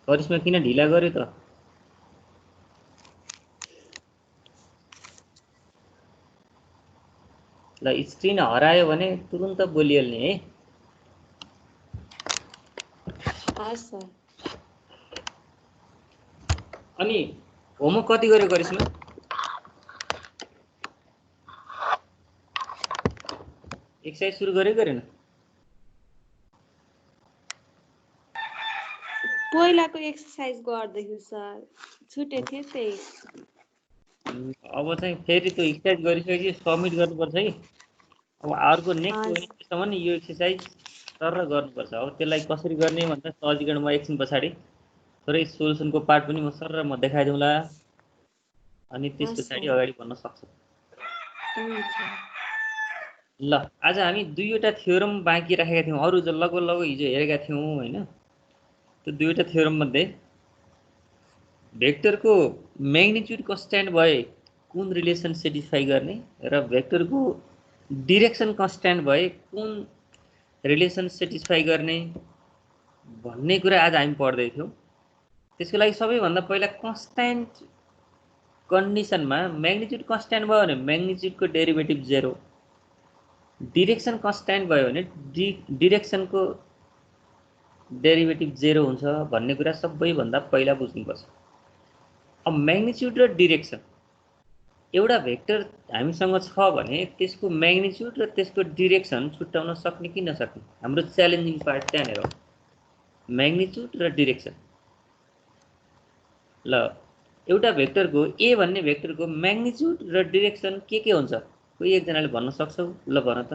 करिश्मा किन ढिला गर्यो त? ल स्क्रिन हरायो भने तुरुन्त बोलिहाल्ने है। हस् सर। अनि होमवर्क कति गर्यो करिश्मा? एक्सर्साइज सुरु गर्यो गरेन? पहिलाको एक्सर्साइज गर्दैछु सर, छुटेको थियो त्यही। अब चाहिँ फेरि त्यो एक्सर्साइज गरिसकेपछि सबमिट गर्नुपर्छ है। अब अर्को नेक्स्ट वेडनेससम्म यो एक्सर्साइज सर गर्नुपर्छ। अब त्यसलाई कसरी गर्ने भन्दा सहजीकरण म एकछिन पछाडि थोरै सोलुसनको पार्ट पनि म सर म देखाइदिउँला, अनि त्यस पछाडि अगाडि बढ्न सक्छौँ। ल आज हामी दुईवटा थ्योरम बाँकी राखेका थियौँ, अरू लगभग हिजो हेरेका थियौँ होइन। त्यो दुईवटा थ्योरम मध्ये भेक्टरको म्याग्निट्युड कन्स्ट्यान्ट भए कुन रिलेसन सेटिस्फाई गर्ने र भेक्टरको डिरेक्सन कन्स्ट्यान्ट भए कुन रिलेसन सेटिस्फाई गर्ने भन्ने कुरा आज हामी पढ्दै थियौँ। त्यसको लागि सबैभन्दा पहिला कन्स्ट्यान्ट कन्डिसनमा म्याग्निट्युड कन्स्ट्यान्ट भयो भने म्याग्निट्युडको डेरिभेटिभ 0, डिरेक्सन कन्स्ट्यान्ट भयो भने डिरेक्सनको डेरिभेटिभ 0 हुन्छ भन्ने कुरा सबैभन्दा पहिला बुझ्नुपर्छ। अब म्याग्निट्युड र डिरेक्सन एउटा भेक्टर हामीसँग छ भने त्यसको म्याग्निट्युड र त्यसको डिरेक्सन छुट्याउन सक्ने कि नसक्ने, हाम्रो च्यालेन्जिङ पार्ट त्यहाँनिर हो, म्याग्निट्युड र डिरेक्सन। ल एउटा भेक्टरको ए भन्ने भेक्टरको म्याग्निट्युड र डिरेक्सन के हुन्छ? कोही एकजनाले भन्न सक्छौ? ल भन त।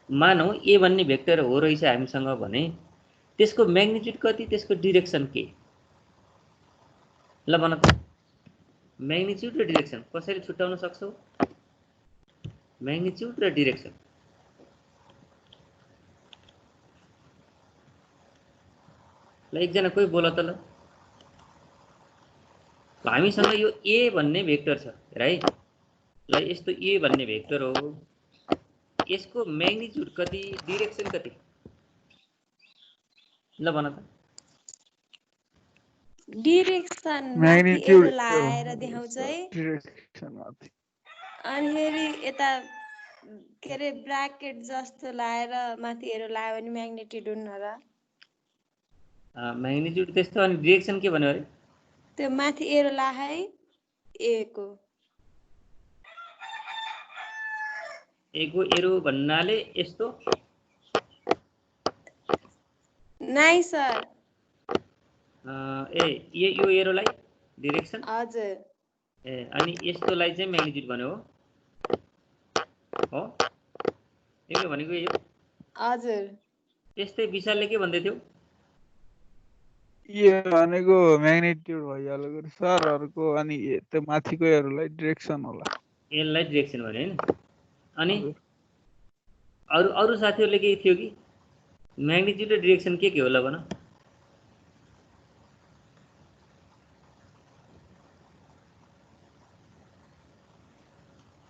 मानौ ए भन्ने भेक्टर हो रहेछ हामीसँग भने त्यसको म्याग्निट्युड कति, त्यसको डिरेक्सन के? ल भन त। म्याग्निट्युड र डिरेक्सन कसरी छुट्याउन सक्छौ? म्याग्निट्युड र डिरेक्सन ल एकजना कोही बोल त। ल हामीसँग यो ए भन्ने भेक्टर छ है। ल यस्तो ए भन्ने भेक्टर हो, यसको म्याग्निट्युड कति, डिरेक्सन कति? ल भन त। डिरेक्सन माथि एरो लाएर देखाउँछ है, डिरेक्सन माथि, अनि फेरि यता के अरे ब्राकेट जस्तो लाएर माथि एरो लायो भने म्याग्निट्युड हुन्न र? म्याग्निट्युड त्यस्तो, अनि डिरेक्सन के भन्यो अरे? त्यो माथि एरो ला है एको एरो भन्नाले यस्तो नाइ सर। यो एरोलाई डिरेक्सन, हजुर। अनि यस्तोलाई चाहिँ म्याग्निट्युड भन्यो हो? यो भनेको यो? हजुर। त्यस्तै विशालले के भन्दै थियो? यो भनेको म्याग्निट्युड भइहाल्यो सर अर्को, अनि त्यो माथिको एरोलाई डिरेक्सन होला। यसलाई डिरेक्सन भन्यो हैन? अनि अरू साथीहरूले के थियो कि म्याग्निट्युड र डिरेक्सन के होला भन?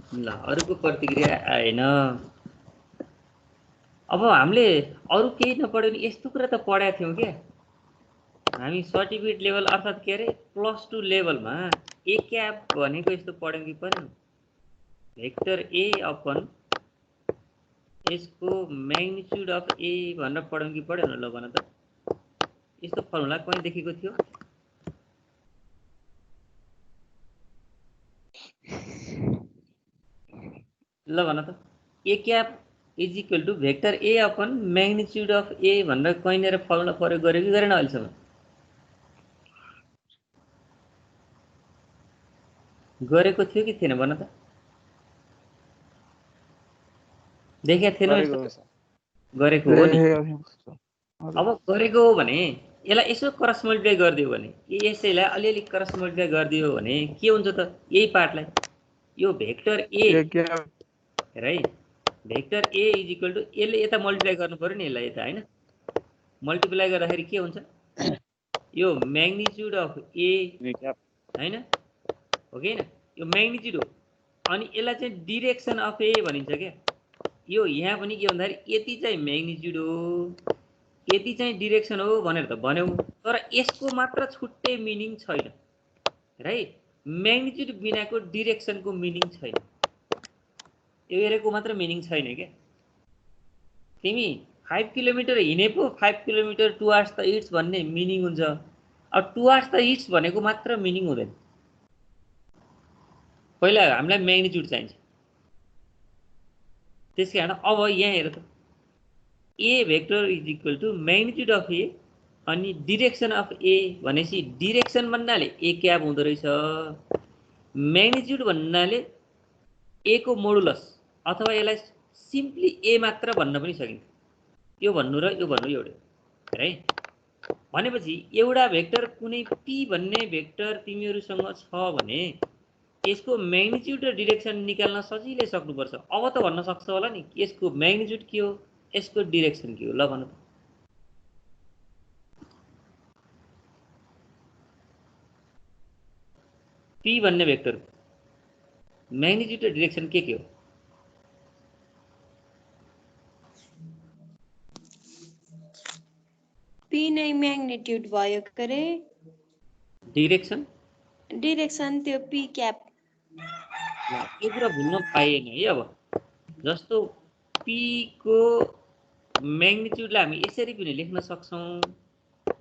ल अरूको प्रतिक्रिया आएन। अब हामीले अरू केही नपढ्यो भने यस्तो कुरा त पढाएको थियौँ क्या हामी सर्टिफिकेट लेभल अर्थात् के अरे +2 लेभलमा ए क्याप भनेको यस्तो पढ्यौँ कि पनि भेक्टर ए अपन यसको म्याग्निट्युड अफ ए भनेर पढ्यौँ कि पढेन? ल भन त। यस्तो फर्मुला कहीँ देखेको थियो? ल भन त। A cap is equal to vector a upon magnitude of a भनेर कहीँनिर फर्मुला प्रयोग गर्यो कि गरेन अहिलेसम्म? गरेको थियो कि थिएन भन त? देखेको थिएन? गरेको हो नि। अब गरेको हो भने यसलाई यसो क्रस मल्टिप्लाई गरिदियो भने, यसैलाई अलिअलि क्रस मल्टिप्लाई गरिदियो भने के हुन्छ त? यही पार्टलाई यो भेक्टर ए है, vector A is equal to यसले यता मल्टिप्लाई गर्नु पर्यो नि यसलाई यता, होइन? मल्टिप्लाई गर्दाखेरि के हुन्छ? यो म्याग्निट्युड अफ ए होइन हो कि होइन? यो म्याग्निट्युड हो, अनि यसलाई चाहिँ डिरेक्सन अफ ए भनिन्छ क्या। यो यहाँ पनि के भन्दाखेरि यति चाहिँ म्याग्निट्युड हो, यति चाहिँ डिरेक्सन हो भनेर त भन्यौ, तर यसको मात्र छुट्टै मिनिङ छैन, राइट? म्याग्निट्युड बिनाको डिरेक्सनको मिनिङ छैन, यो एरोको मात्र मिनिङ छैन क्या। तिमी 5 किलोमिटर हिँडे पो 5 किलोमिटर टुवार्ड्स द इट्स भन्ने मिनिङ हुन्छ, अब टुवार्ड्स द इट्स भनेको मात्र मिनिङ हुँदैन। पहिला हामीलाई म्याग्निट्युड चाहिन्छ, त्यसै कारण अब यहाँ हेर त, a vector is equal to magnitude of a अनि डिरेक्सन अफ ए भनेपछि डिरेक्सन भन्नाले ए क्याप हुँदो रहेछ, म्याग्निट्युड भन्नाले ए को मोडुलस अथवा यसलाई सिम्पली ए मात्र भन्न पनि सकिन्छ। यो भन्नु र यो भन्नु एउटै है। भनेपछि एउटा भेक्टर कुनै पी भन्ने भेक्टर तिमीहरूसँग छ भने यसको म्याग्निट्युड र डिरेक्सन निकाल्न सजिलै सक्नुपर्छ। अब त भन्न सक्छ होला नि यसको म्याग्निट्युड के हो, यसको डिरेक्सन के हो। ल भन्नु, पी भन्ने भेक्टर म्याग्निट्युड र डिरेक्सन के हो? पी नै म्याग्निट्युड भयो करे, डिरेक्सन डिरेक्सन त्यो पी क्याप। यो कुरा भुल्न पाइएन है। अब जस्तो पी को म्याग्निट्युडलाई हामी यसरी पनि लेख्न सक्छौँ,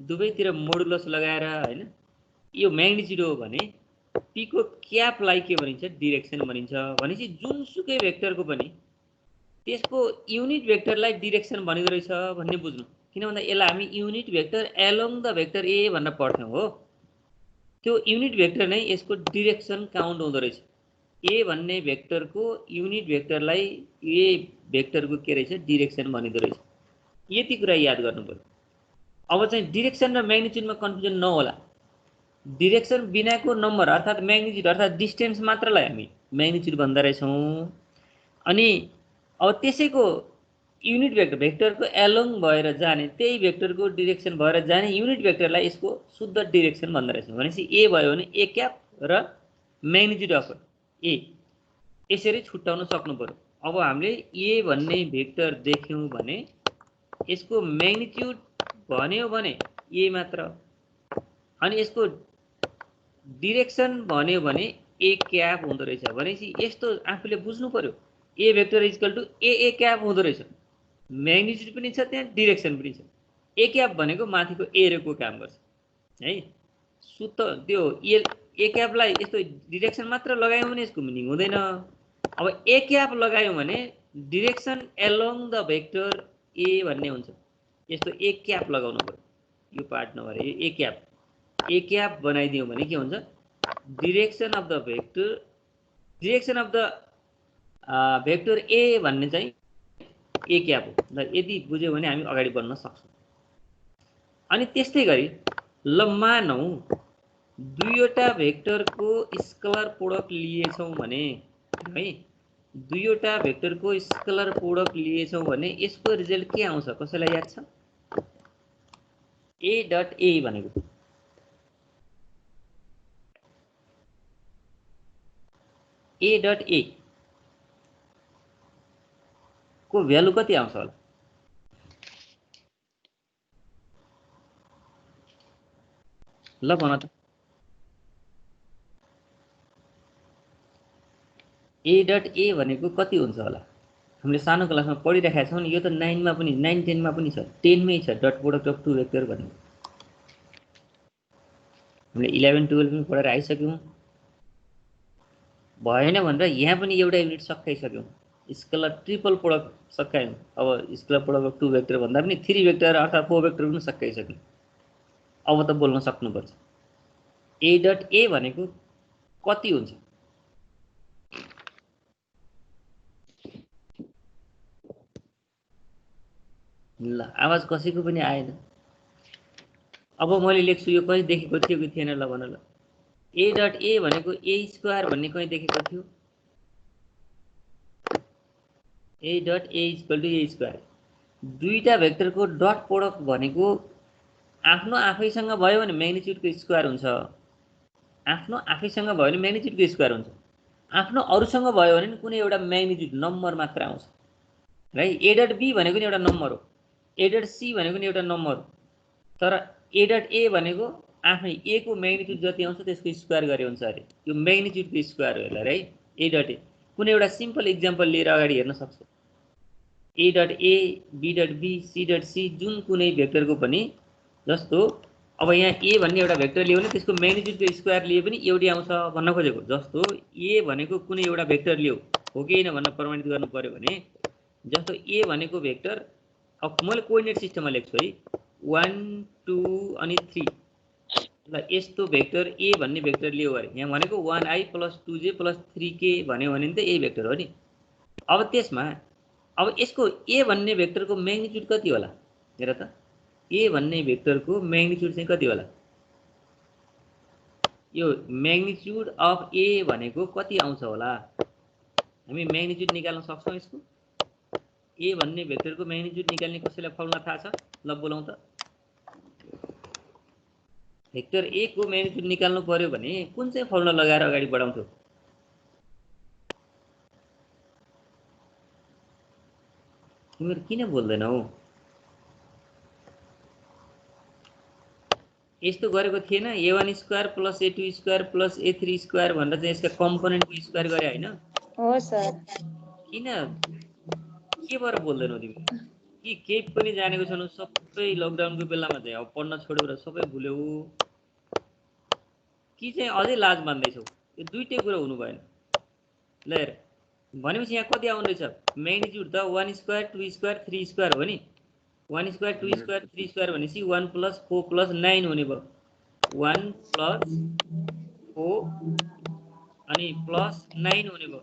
दुवैतिर मोडुलस लगाएर हैन, यो म्याग्निट्युड हो भने पी को क्यापलाई के भनिन्छ, डिरेक्सन भनिन्छ। भनेपछि जुनसुकै भेक्टरको पनि त्यसको युनिट भेक्टरलाई डिरेक्सन भनिदो रहेछ भन्ने बुझ्नु। किन भन्दा यसलाई हामी unit vector along the vector a भनेर पढ्थ्यौँ हो, त्यो युनिट भेक्टर नै यसको डिरेक्सन काउन्ट हुँदो रहेछ। ए भन्ने भेक्टरको युनिट भेक्टरलाई ए भेक्टरको के रहेछ, डिरेक्सन भनिदो रहेछ। यति कुरा याद गर्नु पर्यो। अब चाहिँ डिरेक्सन र म्याग्निट्युडमा कन्फ्युजन नहोला। डिरेक्सन बिनाको नम्बर अर्थात् म्याग्निट्युड अर्थात् डिस्टेन्स मात्रलाई हामी म्याग्निट्युड भन्दो रहेछौँ। अनि अब त्यसैको युनिट भेक्टरको एलोङ भएर जाने, त्यही भेक्टरको डिरेक्सन भएर जाने युनिट भेक्टरलाई यसको शुद्ध डिरेक्सन भन्दो रहेछौँ। भनेपछि ए भयो भने ए क्याप र म्याग्निट्युड अफ ए यसरी छुट्याउन सक्नु पर्यो। अब हामीले ए भन्ने भेक्टर देख्यौँ भने यसको म्याग्निट्युड भन्यो भने ए मात्र, अनि यसको डिरेक्सन भन्यो भने ए क्याप हुँदो रहेछ। भनेपछि यस्तो आफूले बुझ्नु पर्यो, A vector equal to A cap हुँदो रहेछ, म्याग्निट्युड पनि छ त्यहाँ, डिरेक्सन पनि छ। ए क्याप भनेको माथिको एरोको काम गर्छ है। सुत्त त्यो ए क्यापलाई यस्तो डिरेक्सन मात्र लगायौँ भने यसको मिनिङ हुँदैन। अब ए क्याप लगायौँ भने direction along the vector a भन्ने हुन्छ। यस्तो ए क्याप लगाउनु पर्यो, यो पार्ट नभएर ए क्याप बनाइदियौँ भने के हुन्छ, direction of the vector, direction of the vector a भन्ने चाहिँ ए क्याप हो। ल यदि बुझ्यौ भने हामी अगाडि बढ्न सक्छौँ। अनि त्यस्तै गरी ल मानौँ दुईवटा भेक्टरको स्केलर प्रोडक्ट लिएछौँ भने है, दुईवटा भेक्टरको स्केलर प्रोडक्ट लिएछौँ भने यसको रिजल्ट के आउँछ, कसैलाई याद छ? ए डट ए भनेको ए डट ए को भ्यालु कति आउँछ होला? ल भन त, ए डट ए भनेको कति हुन्छ होला? हामीले सानो क्लासमा पढिरहेका छौँ नि, यो त 9 मा पनि 9 10 मा पनि छ, 10 मै छ dot product of two vector भन्ने। हामीले 11 12 पनि पढेर आइसक्यौँ। भएन भनेर यहाँ पनि एउटा युनिट सकाइसक्यौँ, स्केलर ट्रिपल प्रोडक्ट सकायौँ। अब scalar product of two vector भन्दा पनि 3 भेक्टर अर्थात् 4 भेक्टर पनि सकाइसक्यौँ। अब त बोल्न सक्नुपर्छ ए डट ए भनेको कति हुन्छ? ल आवाज कसैको पनि आएन। अब मैले लेख्छु, यो कहीँ देखेको थियो कि थिएन? ल भन ल, ए डट ए भनेको ए स्क्वायर भन्ने कहीँ देखेको थियो? A dot A equal to A square. दुईटा भेक्टरको डट प्रोडक्ट भनेको आफ्नो आफैसँग भयो भने म्याग्निट्युडको स्क्वायर हुन्छ, आफ्नो आफैसँग भयो भने म्याग्निट्युडको स्क्वायर हुन्छ, आफ्नो अरूसँग भयो भने कुनै एउटा म्याग्निट्युड नम्बर मात्र आउँछ है। ए डट बी भनेको नि एउटा नम्बर हो, ए डट सी भनेको नि एउटा नम्बर तर ए डट ए भनेको आफै ए को म्याग्निट्युड जति आउँछ त्यसको स्क्वायर गरे हुन्छ अरे यो म्याग्निट्युडको स्क्वायर हो यसलाई है ए डट ए कुनै एउटा सिम्पल इक्जाम्पल लिएर अगाडि हेर्न सक्छौ a dot a b dot b c dot c जुन कुनै भेक्टरको पनि जस्तो अब यहाँ ए भन्ने एउटा भेक्टर लियो भने त्यसको म्याग्निट्युडको स्क्वायर लिए पनि एउटै आउँछ भन्न खोजेको जस्तो ए भनेको कुनै एउटा भेक्टर लियो हो कि हैन भन्न प्रमाणित गर्नु पर्यो भने जस्तो ए भनेको भेक्टर अब मैले कोअर्डिनेट सिस्टममा लेख्छु है 1 2 अनि 3 ल यस्तो भेक्टर ए भन्ने भेक्टर लियो अरे यहाँ भनेको 1i + 2j + 3k भन्यो भने त ए भेक्टर हो नि अब त्यसमा अब यसको ए भन्ने भेक्टरको म्याग्निट्युड कति होला हेर त ए भन्ने भेक्टरको म्याग्निट्युड चाहिँ कति होला यो म्याग्निट्युड अफ ए भनेको कति आउँछ होला हामी म्याग्निट्युड निकाल्न सक्छौं यसको ए भन्ने भेक्टरको म्याग्निट्युड निकाल्ने कसैलाई फर्मुला थाहा छ ल बोलाउँ त भेक्टर ए को म्याग्निट्युड निकाल्नु पर्यो भने कुन चाहिँ फर्मुला लगाएर अगाडि बढाउँथ्यो तिमीहरु किन बोल्दैनौ यस्तो गरेको थिएन a1 square + a2 square + a3 square भनेर चाहिँ यसका कम्पोनेन्टको स्क्वायर गरे हैन हो सर किन के भएर बोल्दैनौ तिमी कि केही पनि जानेको छैनौ सबै लकडाउनको बेलामा चाहिँ अब पढ्न छोड्यौ र सबै भुल्यौ कि चाहिँ अझै लाज मान्दैछौ यो दुईटै कुरा हुनु भएन ल हेर भनेपछि यहाँ कति आउन रहेछ म्याग्निट्युड त 1 स्क्वायर 2 स्क्वायर 3 स्क्वायर हो नि 1 स्क्वायर 2 स्क्वायर 3 स्क्वायर भनेपछि 1 + 4 + 9 हुने भयो 1 + 4 अनि +9 हुने भयो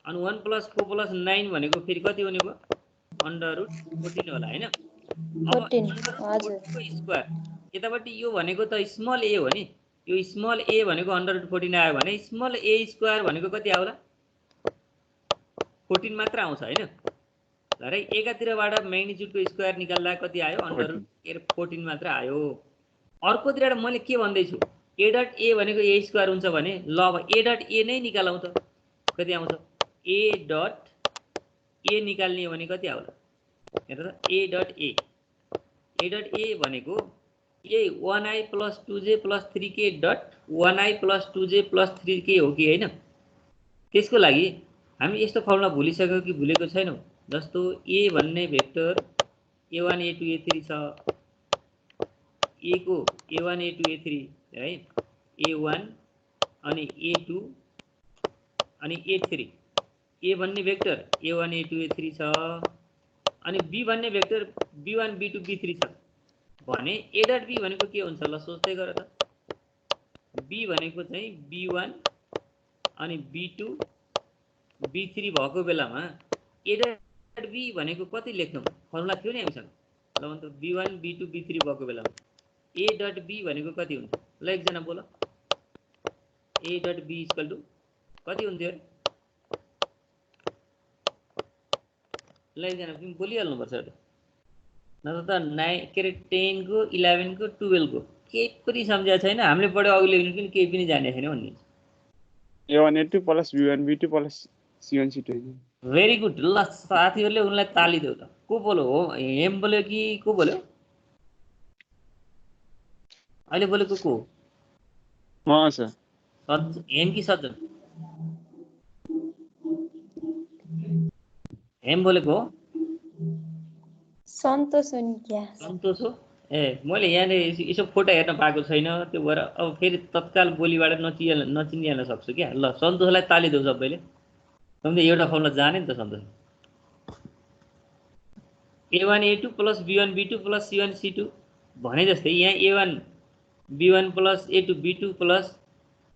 अनि 1 + 4 + 9 भनेको फेरि कति हुने भयो √14 होला हैन अब 14 हजुर को स्क्वायर यतापट्टि यो भनेको त स्मल ए हो नि यो स्मल ए भनेको √14 आयो भने स्मल ए स्क्वायर भनेको कति आउला 14 मात्र आउँछ हैन र एकातिरबाट म्याग्निट्युडको स्क्वायर निकाल्दा कति आयो √14 मात्र आयो अर्कोतिरबाट मैले के भन्दै छु ए डट ए भनेको ए स्क्वायर हुन्छ भने ल अब ए डट ए नै निकालौं त कति आउँछ ए डट ए निकाल्ने हो भने कति आउला हेर त ए डट ए भनेको ए 1i + 2j + 3k dot 1i + 2j + 3k हो कि हैन त्यसको लागि हामी यस्तो फर्मुला भुलिसक्यौ कि भुलेको छैनौ जस्तो ए भन्ने भेक्टर a1 a2 a3 छ ए को a1 a2 a3 है a1 अनि a2 अनि a3 ए भन्ने भेक्टर a1 a2 a3 छ अनि बी भन्ने भेक्टर b1 b2 b3 छ भने ए डट बी भनेको के हुन्छ ल सोच्दै गर त बी भनेको चाहिँ b1 अनि b2 b3 भएको बेलामा ए डट बी भनेको कति लेख्नु फर्मुला थियो नि हामीसँग ल भन त b1 b2 b3 भएको बेलामा ए डट बी भनेको कति हुन्छ ल एकजना बोल ए डट बी = कति हुन्थ्यो ल एकजना तिमी बोलिहाल्नु पर्छ त न त 9 के रे 10 को 11 को 12 को केही पनि सम्झ्या छैन हामीले पढ्यो अघिल्लो युनिट पनि केही पनि जाने छैन भन्ने a1 a2 + b1 b2 + c1 c2 very good ल साथीहरुले उनलाई ताली देऊ त को बोल्यो हो हेम बोल्यो कि को बोल्यो अहिले बोलेको को म सर हेम कि सज्जन हेम बोलेको हो सन्तोष हो नि क्या सन्तोष हो ए मैले यहाँ यसो फोटो हेर्न पाएको छैन त्यो भएर अब फेरि तत्काल बोलीबाट नचिनिहाल्न सक्छु क्या ल सन्तोषलाई ताली देऊ सबैले તમને एउटा फर्मुला जाने नि त सन्तोष a1 a2 + b1 b2 + c1 c2 भने जस्तै यहाँ a1 b1 + a2 b2 +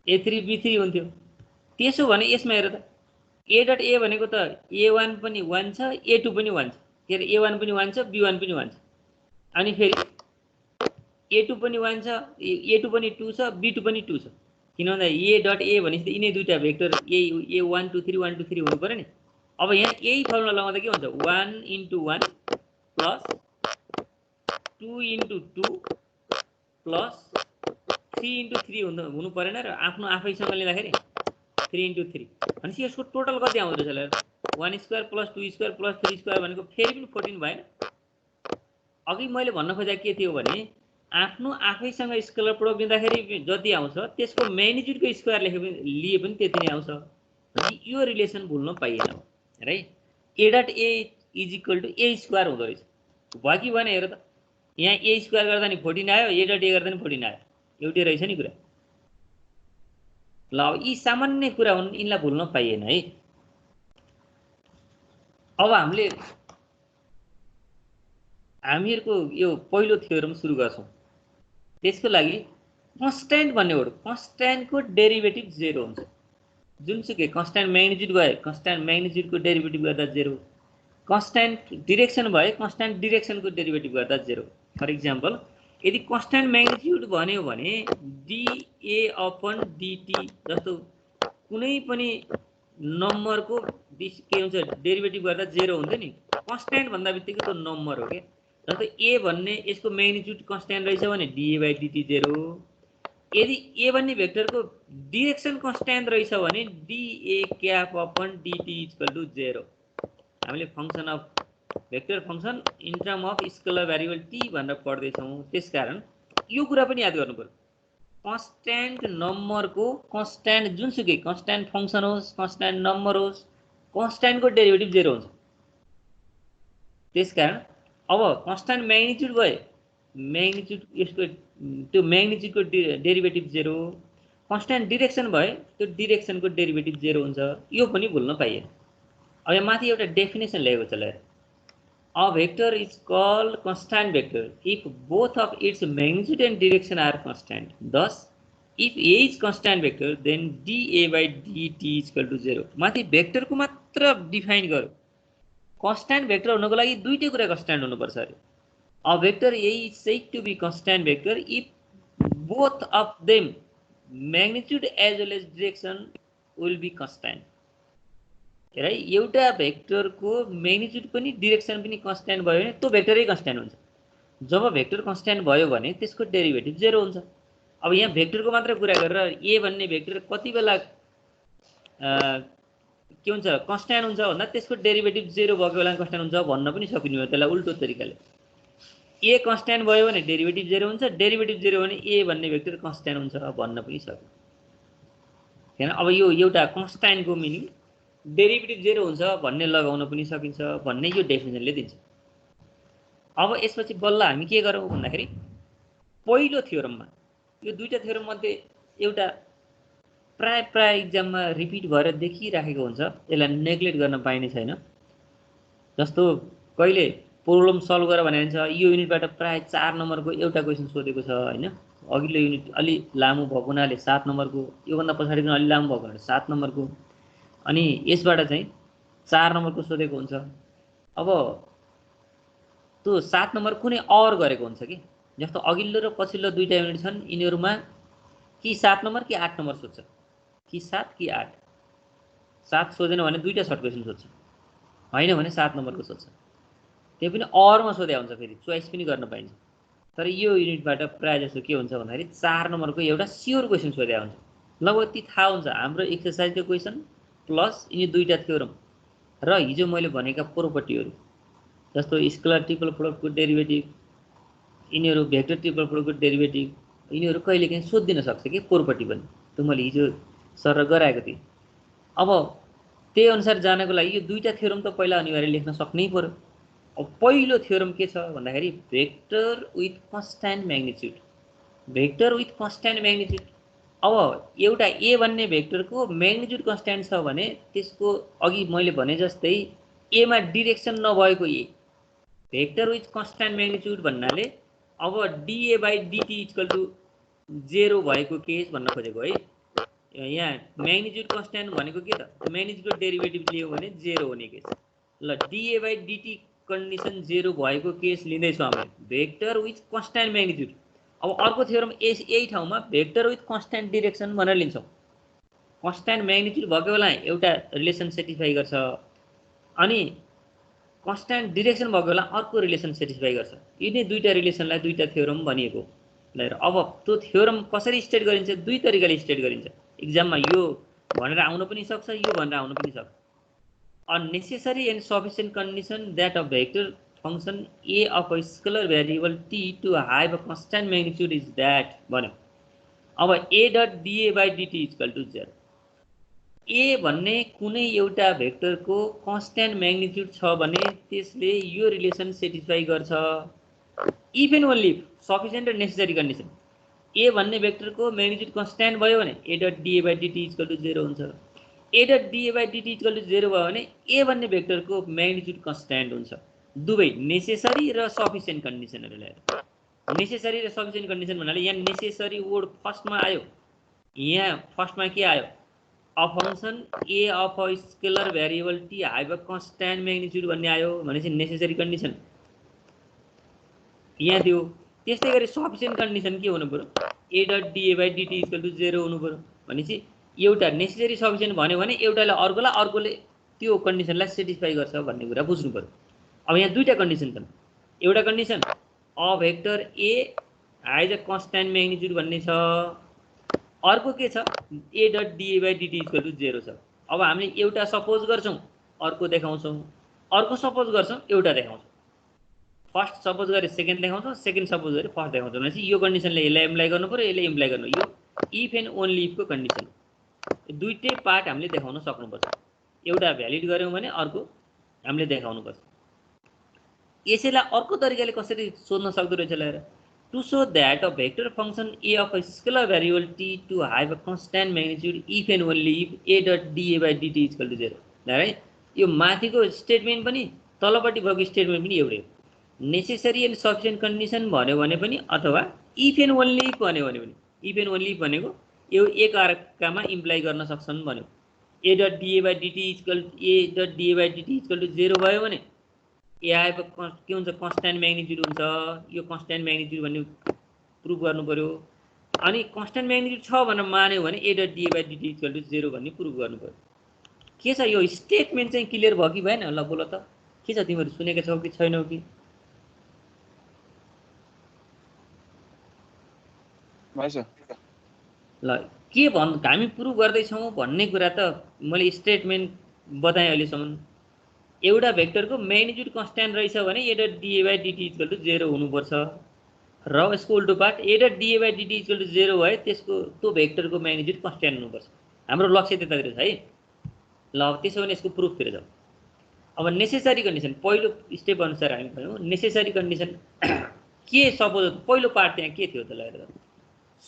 a3 b3 हुन्थ्यो त्यसो भने यसमा हेर त a डट a भनेको त a1 पनि 1 छ a2 पनि 1 छ के रे a1 पनि 1 छ b1 पनि 1 छ अनि फेरि a2 पनि 1 छ a2 पनि 2 छ b2 पनि 2 छ किन भन्दा a डट a भनेपछि यिनै दुईटा भेक्टर a 1 2 3 1 2 3 हुनु पर्यो नि अब यहाँ यही फर्मुला लगाउँदा के हुन्छ 1 * 1 + 2 * 2 + 3 * 3 हुनु परेन र आफ्नो आफैसँग लिँदाखेरि 3 * 3 भनेपछि यसको टोटल कति आउँदछ ल 1 square plus 2 square plus 3 square भनेको फेरि पनि 14 भएन। अघि मैले भन्न खोजेको के थियो भने आफ्नो आफैसँग स्केलर प्रोडक्ट लिँदाखेरि जति आउँछ त्यसको म्याग्निट्युडको स्क्वायर लिए पनि त्यति नै आउँछ। यो रिलेसन भुल्न पाइएन, right? A dot A is equal to A square हुँदो रहेछ। भयो कि भएन हेर त, यहाँ ए स्क्वायर गर्दा नि 14 आयो, ए डट ए गर्दा नि 14 आयो, एउटै रहेछ नि कुरा। ल अब यी सामान्य कुरा हुन्, यिनलाई भुल्न पाइएन है। अब हामीहरूको यो पहिलो थ्योरम सुरु गर्छौँ। त्यसको लागि कन्स्ट्यान्ट भन्ने वर्ड, कन्स्ट्यान्टको डेरिभेटिभ 0 हुन्छ। जुनसुकै कन्स्ट्यान्ट म्याग्निट्युड भए कन्स्ट्यान्ट म्याग्निट्युडको डेरिभेटिभ गर्दा 0, कन्स्ट्यान्ट डिरेक्सन भए कन्स्ट्यान्ट डिरेक्सनको डेरिभेटिभ गर्दा 0। फर इक्जाम्पल यदि कन्स्ट्यान्ट म्याग्निट्युड भन्यो भने dA अपन dt जस्तो कुनै पनि नम्बरको के हुन्छ डेरिभेटिभ गर्दा 0 हुन्छ नि। कन्स्ट्यान्ट भन्दा बित्तिकै त्यो नम्बर हो के। जस्तो a भन्ने यसको म्याग्निट्युड कन्स्ट्यान्ट रहेछ भने dA/dt 0। यदि a भन्ने भेक्टरको डिरेक्सन कन्स्ट्यान्ट रहेछ भने dA cap upon dt equal to 0। हामीले function of vector function in term of scalar variable t भनेर पढ्दैछौँ। त्यसकारण यो कुरा पनि याद गर्नु पर्यो, कन्स्ट्यान्ट नम्बरको कन्स्ट्यान्ट जुनसुकै कन्स्ट्यान्ट फंक्सन होस् कन्स्ट्यान्ट नम्बर होस् कन्स्ट्यान्टको डेरिभेटिभ 0 हुन्छ। त्यसकारण अब कन्स्ट्यान्ट म्याग्निट्युड भए म्याग्निट्युड यसको त्यो म्याग्निट्युडको डेरिभेटिभ 0, कन्स्ट्यान्ट डिरेक्सन भए त्यो डिरेक्सनको डेरिभेटिभ 0 हुन्छ। यो पनि भुल्न पाइएन। अब यहाँ माथि एउटा डेफिनेसन लेखेको छ ल, a vector is called constant vector if both of its magnitude and direction are constant. Thus if a is constant vector then dA/dt is equal to 0। माथि भेक्टर को मात्र डिफाइन गर्यो। कन्स्ट्यान्ट भेक्टर हुनको लागि दुईटै कुरा कन्स्ट्यान्ट हुनुपर्छ अरे। a vector a is said to be constant vector if both of them magnitude as well as direction will be constant। है एउटा भेक्टरको म्याग्निट्युड पनि डिरेक्सन पनि कन्स्ट्यान्ट भयो भने त्यो भेक्टरै कन्स्ट्यान्ट हुन्छ। जब भेक्टर कन्स्ट्यान्ट भयो भने त्यसको डेरिभेटिभ 0 हुन्छ। अब यहाँ भेक्टरको मात्र कुरा गरेर ए भन्ने भेक्टर कति बेला के हुन्छ कन्स्ट्यान्ट हुन्छ भन्दा त्यसको डेरिभेटिभ 0 भएको बेला कन्स्ट्यान्ट हुन्छ भन्न पनि सकिने हो। त्यसलाई उल्टो तरिकाले ए कन्स्ट्यान्ट भयो भने डेरिभेटिभ 0 हुन्छ, डेरिभेटिभ 0 भने ए भन्ने भेक्टर कन्स्ट्यान्ट हुन्छ भन्न पनि सकिन्छ। हैन, अब यो एउटा कन्स्ट्यान्टको मिनिङ डेरिभेटिभ 0 हुन्छ भन्ने लगाउन पनि सकिन्छ भन्ने यो डेफिनेसनले दिन्छ। अब यसपछि बल्ल हामी के गरौँ भन्दाखेरि पहिलो थ्योरममा यो दुईटा थ्योरम मध्ये एउटा प्राय एक्जाममा रिपिट भएर देखिराखेको हुन्छ, यसलाई नेग्लेक्ट गर्न पाइने छैन। जस्तो कहिले प्रब्लम सल्भ गर भने हुन्छ यो युनिटबाट प्राय 4 नम्बरको एउटा क्वेशन सोधेको छ हैन। अघिल्लो युनिट अलि लामो भएको हुनाले 7 नम्बरको, योभन्दा पछाडि पनि अलि लामो भएको हुनाले 7 नम्बरको, अनि यसबाट चाहिँ 4 नम्बरको सोधेको हुन्छ। अब त्यो 7 नम्बर कुनै और गरेको हुन्छ कि, जस्तो अघिल्लो र पछिल्लो दुईटा युनिट छन्, यिनीहरुमा कि 7 नम्बर कि 8 नम्बर सोध्छ, कि 7 कि 8। 7 सोधेन भने दुईटा सर्ट क्वेशन सोध्छ, हैन भने 7 नम्बरको सोध्छ। त्यो पनि औरमा सोधे हुन्छ, फेरि चोइस पनि गर्न पाइन्छ। तर यो युनिटबाट प्राय जसो के हुन्छ भन्दाखेरि 4 नम्बरको एउटा स्योर क्वेशन सोधे हुन्छ। लगभग ती थाहा हुन्छ हाम्रो एक्सरसाइजको क्वेशन प्लस यिनी दुईटा थ्योरम र हिजो मैले भनेका प्रोपर्टीहरु, जस्तो स्केलर ट्रिपल प्रोडक्टको डेरिभेटिभ, यिनीहरु भेक्टर ट्रिपल प्रोडक्टको डेरिभेटिभ, यिनीहरु कहिलेकाहीँ सोधिन सक्छ कि प्रोपर्टी पनि। त्यो मैले हिजो सर गराएको थिएँ। अब त्यही अनुसार जानको लागि यो दुईटा थ्योरम त पहिला अनिवार्य लेख्न सक्नै पर्यो। अब पहिलो थ्योरम के छ भन्दाखेरि vector with constant magnitude, vector with constant magnitude. अब एउटा ए भन्ने भेक्टरको म्याग्निट्युड कन्स्ट्यान्ट छ भने त्यसको अघि मैले भने जस्तै ए मा डिरेक्सन नभएको ए, भेक्टर विथ कन्स्ट्यान्ट म्याग्निट्युड भन्नाले अब dA/dt = 0 भएको केस भन्न खोजेको है। यहाँ म्याग्निट्युड कन्स्ट्यान्ट भनेको के त, म्याग्निट्युडको डेरिभेटिभ लियो भने 0 हुने केस। ल dA/dt कन्डिसन 0 भएको केस लिँदैछौँ हामीले, भेक्टर विथ कन्स्ट्यान्ट म्याग्निट्युड। अब अर्को थ्योरम यही ठाउँमा भेक्टर विथ कन्स्ट्यान्ट डिरेक्सन भनेर लिन्छौँ। कन्स्ट्यान्ट म्याग्निट्युड भएको बेला एउटा रिलेसन सेटिस्फाई गर्छ, अनि कन्स्ट्यान्ट डिरेक्सन भएको बेला अर्को रिलेसन सेटिस्फाई गर्छ। यिनै दुईटा रिलेसनलाई दुईटा थ्योरम भनिएको। ल अब त्यो थ्योरम कसरी स्टेट गरिन्छ, दुई तरिकाले स्टेट गरिन्छ। एक्जाममा यो भनेर आउन पनि सक्छ, यो भनेर आउन पनि सक्छ। a necessary and sufficient condition that a vector function a of a scalar variable t to have a constant magnitude is that भन्यो अब a dot dA by dt is equal to 0 a भन्ने कुनै एउटा भेक्टरको constant magnitude छ भने त्यसले यो relation satisfy गर्छ इफ एन्ड ओन्ली सफिसिएन्ट र नेसेसरी कन्डिसन a भन्ने भेक्टरको म्याग्निट्युड कन्स्ट्यान्ट भयो भने a dot dA by dt is equal to 0 हुन्छ a dot dA by dt is equal to 0 भयो भने a भन्ने भेक्टरको म्याग्निट्युड कन्स्ट्यान्ट हुन्छ दुवै नेसेसरी र सफिसिएन्ट कन्डिसनहरु ल्याएर नेसेसरी र सफिसिएन्ट कन्डिसन भन्नाले यहाँ नेसेसरी वर्ड फर्स्टमा आयो यहाँ फर्स्टमा के आयो a function a of a scalar variable t have a constant magnitude भन्ने आयो भनेपछि नेसेसरी कन्डिसन यहाँ दियो त्यस्तै गरी सफिसिएन्ट कन्डिसन के हुनु पर्यो a dot dA by dt is equal to 0 हुनु पर्यो भनेपछि एउटा नेसेसरी सफिसिएन्ट भन्यो भने एउटाले अर्कोले त्यो कन्डिसनलाई सेटिस्फाई गर्छ भन्ने कुरा बुझ्नु पर्यो अब यहाँ दुईटा कन्डिसन छन् एउटा condition a vector a has a constant magnitude भन्ने छ अर्को के छ a dot dA by dt is equal to 0 छ अब हामीले एउटा सपोज गर्छौं अर्को देखाउँछौं अर्को सपोज गर्छौं एउटा देखाउँछौं फर्स्ट सपोज गरे सेकेन्ड देखाउँछौं सेकेन्ड सपोज गरे फर्स्ट देखाउँछौं भनेपछि यो कन्डिसनले यसलाई इम्प्लाई गर्नु पर्यो यसले इम्प्लाई गर्नु यो इफ एन्ड ओन्ली इफ को कन्डिसन दुईटै पार्ट हामीले देखाउन सक्नुपर्छ एउटा भ्यालिड गर्यौं भने अर्को हामीले देखाउनु पर्छ यसैलाई अर्को तरिकाले कसरी सोध्न सक्दो रहेछ ल to show that a vector function a of a scalar variable t to have a constant magnitude if and only if a dot dA by dt is equal to 0 है यो माथिको स्टेटमेन्ट पनि तलपट्टि भएको स्टेटमेन्ट पनि एउटै हो necessary and sufficient condition भन्यो भने पनि अथवा इफ एन्ड ओन्ली इफ भन्यो भने पनि इफ एन्ड ओन्ली इफ भनेको यो एक अर्कामा इम्प्लाई गर्न सक्छन् भन्यो a dot dA by dt is equal to a dot dA by dt is equal to 0 भयो भने ए आएको के हुन्छ कन्स्ट्यान्ट म्याग्निट्युड हुन्छ यो कन्स्ट्यान्ट म्याग्निट्युड भन्ने प्रुफ गर्नु पर्यो अनि कन्स्ट्यान्ट म्याग्निट्युड छ भनेर मान्यो भने a dot dA by dt is equal to 0 भन्ने प्रुफ गर्नु पर्यो के छ यो स्टेटमेन्ट चाहिँ क्लियर भयो कि भएन ल बोल त के छ तिमीहरु सुनेका छौ कि छैनौ कि भएछ ल के भन् हामी प्रुफ गर्दै छौं भन्ने कुरा त मैले स्टेटमेन्ट बताए अहिलेसम्म एउटा भेक्टरको म्याग्निट्युड कन्स्ट्यान्ट रहेछ भने a dot dA by dt is equal to 0 हुनुपर्छ र यसको उल्टो part a dot dA by dt is equal to 0 भए त्यसको त्यो भेक्टरको म्याग्निट्युड कन्स्ट्यान्ट हुनुपर्छ हाम्रो लक्ष्य त्यतातिर छ है ल त्यसो भने यसको प्रुफतिर जाऊ अब नेसेसरी कन्डिसन पहिलो स्टेप अनुसार हामी भन्यौ नेसेसरी कन्डिसन के सपोज पहिलो पार्ट त्यहाँ के थियो त ल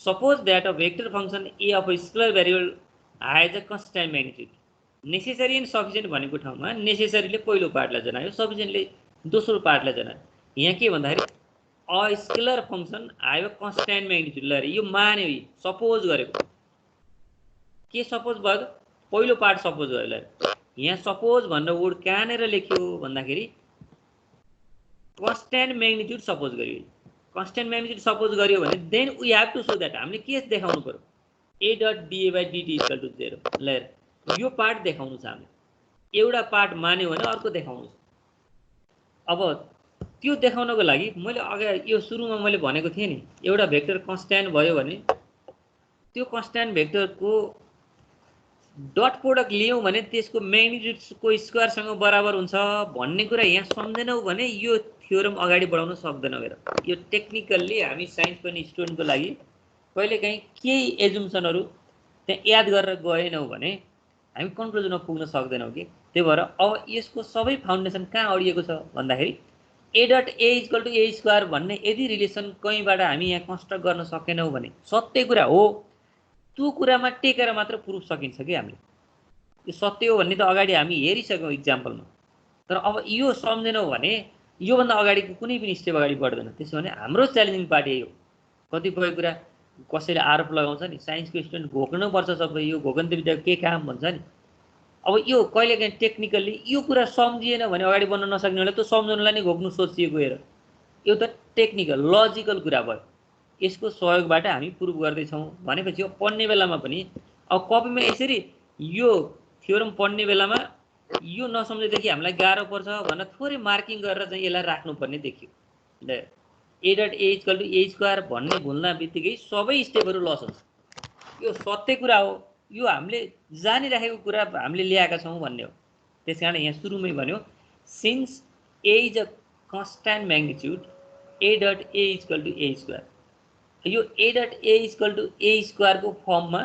suppose that a vector function a of a scalar variable has a constant magnitude necessary and sufficient भनेको ठाउँमा नेसेसरीले पहिलो पार्टलाई जनायो सफिसिएन्टले दोस्रो पार्टलाई जनायो यहाँ के भन्दाखेरि a scalar function have a constant magnitude ल यो मान्यो सपोज गरेको के सपोज भयो पहिलो पार्ट सपोज भयो ल यहाँ सपोज भनेर वर्ड कहाँनेर लेख्यो भन्दाखेरि कन्स्ट्यान्ट म्याग्निट्युड सपोज गरियो कन्स्ट्यान्ट म्याग्निट्युड सपोज गरियो भने then we have to show that हामीले के देखाउनु पर्यो a dot dA by dt is equal to 0 ल यो पार्ट देखाउनु छ हामीले एउटा पार्ट मान्यो भने अर्को देखाउनु छ अब त्यो देखाउनको लागि मैले अगाडि यो सुरुमा मैले भनेको थिए नि एउटा भेक्टर कन्स्ट्यान्ट भयो भने त्यो कन्स्ट्यान्ट भेक्टरको डट प्रोडक्ट लियौ भने त्यसको म्याग्निट्युडको स्क्वायर सँग बराबर हुन्छ भन्ने कुरा यहाँ सम्झेनौ भने यो थ्योरम अगाडि बढाउन सक्दैन हेर यो टेक्निकली हामी साइन्स पनि स्टुडेन्टको लागि कहिलेकाहीँ केही एजुम्सनहरु त्यहाँ याद गरेर गएनौ भने हामी कन्क्लुजनमा पुग्न सक्दैनौ के त्यही भएर अब यसको सबै फाउन्डेसन कहाँ अडिएको छ भन्दाखेरि a dot a is equal to a square भन्ने यदि रिलेसन कहीँबाट हामी यहाँ कन्स्ट्रक्ट गर्न सकेनौ भने सत्य कुरा हो त्यो कुरामा टेकेर मात्र प्रुफ सकिन्छ के हामीले यो सत्य हो भन्ने त अगाडि हामी हेरिसक्यौं एक्जाम्पलमा तर अब यो सम्झेनौ भने यो भन्दा अगाडिको कुनै पनि स्टेप अगाडि बढ्दैन त्यसो भने हाम्रो च्यालेन्जिङ पार्ट यही हो कतिपय कुरा कसैले आरोप लगाउँछ नि साइन्सको स्टुडेन्ट घोक्नु पर्छ सबै यो घोकन्ते विद्याको के काम भन्छ नि अब यो कहिलेकाहीँ टेक्निकली यो कुरा सम्झिएन भने अगाडि बढ्न नसक्नेलाई त सम्झाउनलाई नै घोक्नु सोचिएको हेर यो त टेक्निकल लजिकल कुरा भयो यसको सहयोगबाट हामी प्रुफ गर्दै छौं भनेपछि यो पढ्ने बेलामा पनि अब कपीमा यसरी यो थ्योरम पढ्ने बेलामा यो नसम्झेदेखि हामीलाई गाह्रो पर्छ भनेर थोरै मार्किङ गरेर चाहिँ यसलाई राख्नुपर्ने देखियो ल a dot a is equal to a square भन्ने भुल्न बित्तिकै सबै स्टेपहरु लस हुन्छ यो सत्य कुरा हो यो हामीले जानिराखेको कुरा हामीले ल्याएका छौं भन्ने हो त्यसकारण यहाँ सुरुमै भन्यो since a is a constant magnitude a dot a equal to a square, यो a dot a equal to a स्क्वायरको फर्ममा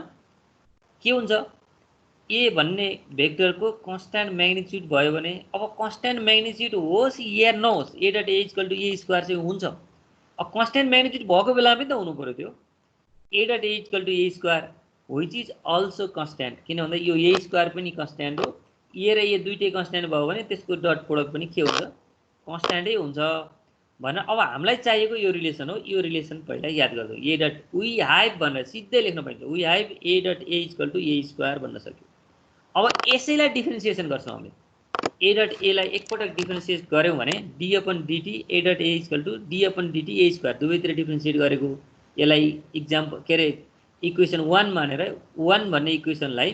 के हुन्छ, ए भन्ने भेक्टरको कन्स्ट्यान्ट म्याग्निट्युड भयो भने अब कन्स्ट्यान्ट म्याग्निट्युड होस् या नहोस् a dot A equal to A square चाहिँ हुन्छ। अब कन्स्ट्यान्ट म्याग्निट्युड भएको बेलामा पनि त हुनु पऱ्यो त्यो a dot A equal to A square which is also constant, किन भन्दा यो ए स्क्वायर पनि कन्स्ट्यान्ट हो, ए र ए दुइटै कन्स्ट्यान्ट भयो भने त्यसको डट प्रोडक्ट पनि के हुन्छ, कन्स्ट्यान्टै हुन्छ भनेर। अब हामीलाई चाहिएको यो रिलेसन हो, यो रिलेसन पहिला याद गर्दो, ए डट वी हाइभ भनेर सिधै लेख्न पाइन्छ, we have A dot A equal to A square भन्न सक्यो। अब यसैलाई डिफ्रेन्सिएसन गर्छौँ हामीले, ए डट एलाई एकपटक डिफ्रेन्सिएट गऱ्यौँ भने d upon dt a dot A equal to d upon dt a square, दुवैतिर डिफ्रेन्सिएट गरेको यसलाई इक्जाम्पल के अरे इक्वेसन 1 मानेर 1 भन्ने इक्वेसनलाई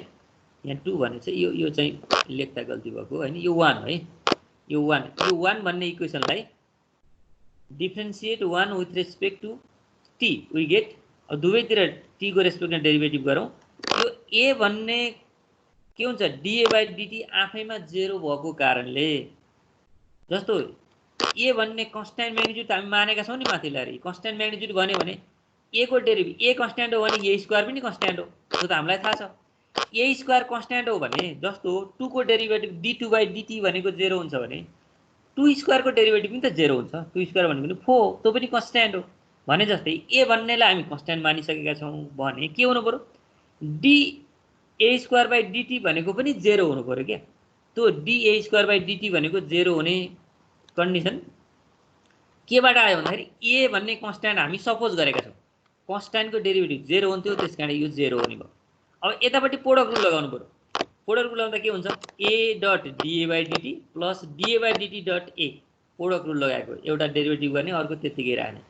यहाँ 2 भने चाहिँ यो चाहिँ लेख्दा गल्ती भएको होइन, यो 1 है, यो 1 भन्ने इक्वेसनलाई differentiate 1 with respect to t we get, अब दुवैतिर टी को रेस्पेक्टमा डेरिभेटिभ गरौँ, यो ए भन्ने के हुन्छ डिए बाई डिटी आफैमा 0 भएको कारणले, जस्तो ए भन्ने कन्स्ट्यान्ट म्याग्निट्युड हामी मानेका छौँ नि माथिलाई, कन्स्ट्यान्ट म्याग्निट्युड भन्यो भने ए को डेरिभेटिभ ए कन्स्ट्यान्ट हो भने ए स्क्वायर पनि कन्स्ट्यान्ट हो, त्यो त हामीलाई थाहा छ। ए स्क्वायर कन्स्ट्यान्ट हो भने जस्तो 2 को डेरिभेटिभ डी2 बाई डिटी भनेको 0 हुन्छ भने 2 स्क्वायरको डेरिभेटिभ पनि त 0 हुन्छ, 2 स्क्वायर भनेको पनि 4 त्यो पनि कन्स्ट्यान्ट हो भने जस्तै ए भन्नेलाई हामी कन्स्ट्यान्ट मानिसकेका छौँ भने के हुनु पर्यो, D A square by D T भनेको पनि 0 हुनु पर्यो क्या, त्यो D A square by D T भनेको 0 हुने कन्डिसन केबाट आयो भन्दाखेरि ए भन्ने कन्स्ट्यान्ट हामी सपोज गरेका छौँ, कन्स्ट्यान्टको डेरिभेटिभ 0 हुन्थ्यो त्यस कारण यो 0 हुने भयो। अब यतापट्टि प्रोडक्ट रुल लगाउनु पर्यो, प्रोडक्ट रुल लगाउँदा के हुन्छ a dot dA by dt plus dA by dt dot a, product rule लगाएको एउटा डेरिभेटिभ गर्ने अर्को त्यत्तिकै राख्ने।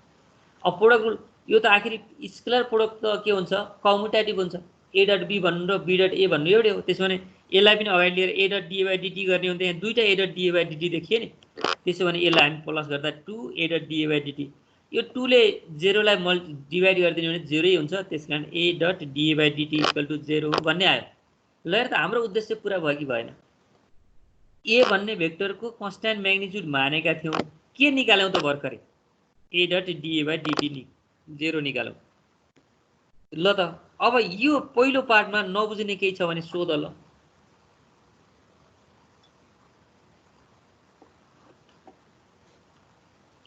अब प्रोडक्ट रुल यो त आखिर स्केलर प्रोडक्ट त के हुन्छ कम्युटेटिभ हुन्छ, ए डट बी भन्नु र बी डट ए भन्नु एउटै हो, त्यसो भने यसलाई पनि अगाडि लिएर ए डट डिए बाई डिटी गर्ने हो भने यहाँ दुईवटा a dot dA by dt देखियो नि, त्यसो भने यसलाई हामी प्लस गर्दा 2 ए डट डिए बाई डिटी, यो 2 ले 0 लाई डिभाइड गरिदिने भने 0 नै हुन्छ, त्यस कारण a dot dA by dt equal to 0 भन्ने आयो। ल हेर त हाम्रो उद्देश्य पुरा भयो कि भएन, ए भन्ने भेक्टरको कन्स्ट्यान्ट म्याग्निट्युड मानेका थियौँ, के निकाल्यौँ त भर्खरै ए डट डिए बाई डिटी 0 निकाल्यौँ। ल त अब यो पहिलो पार्टमा नबुझ्ने केही छ भने सोध ल,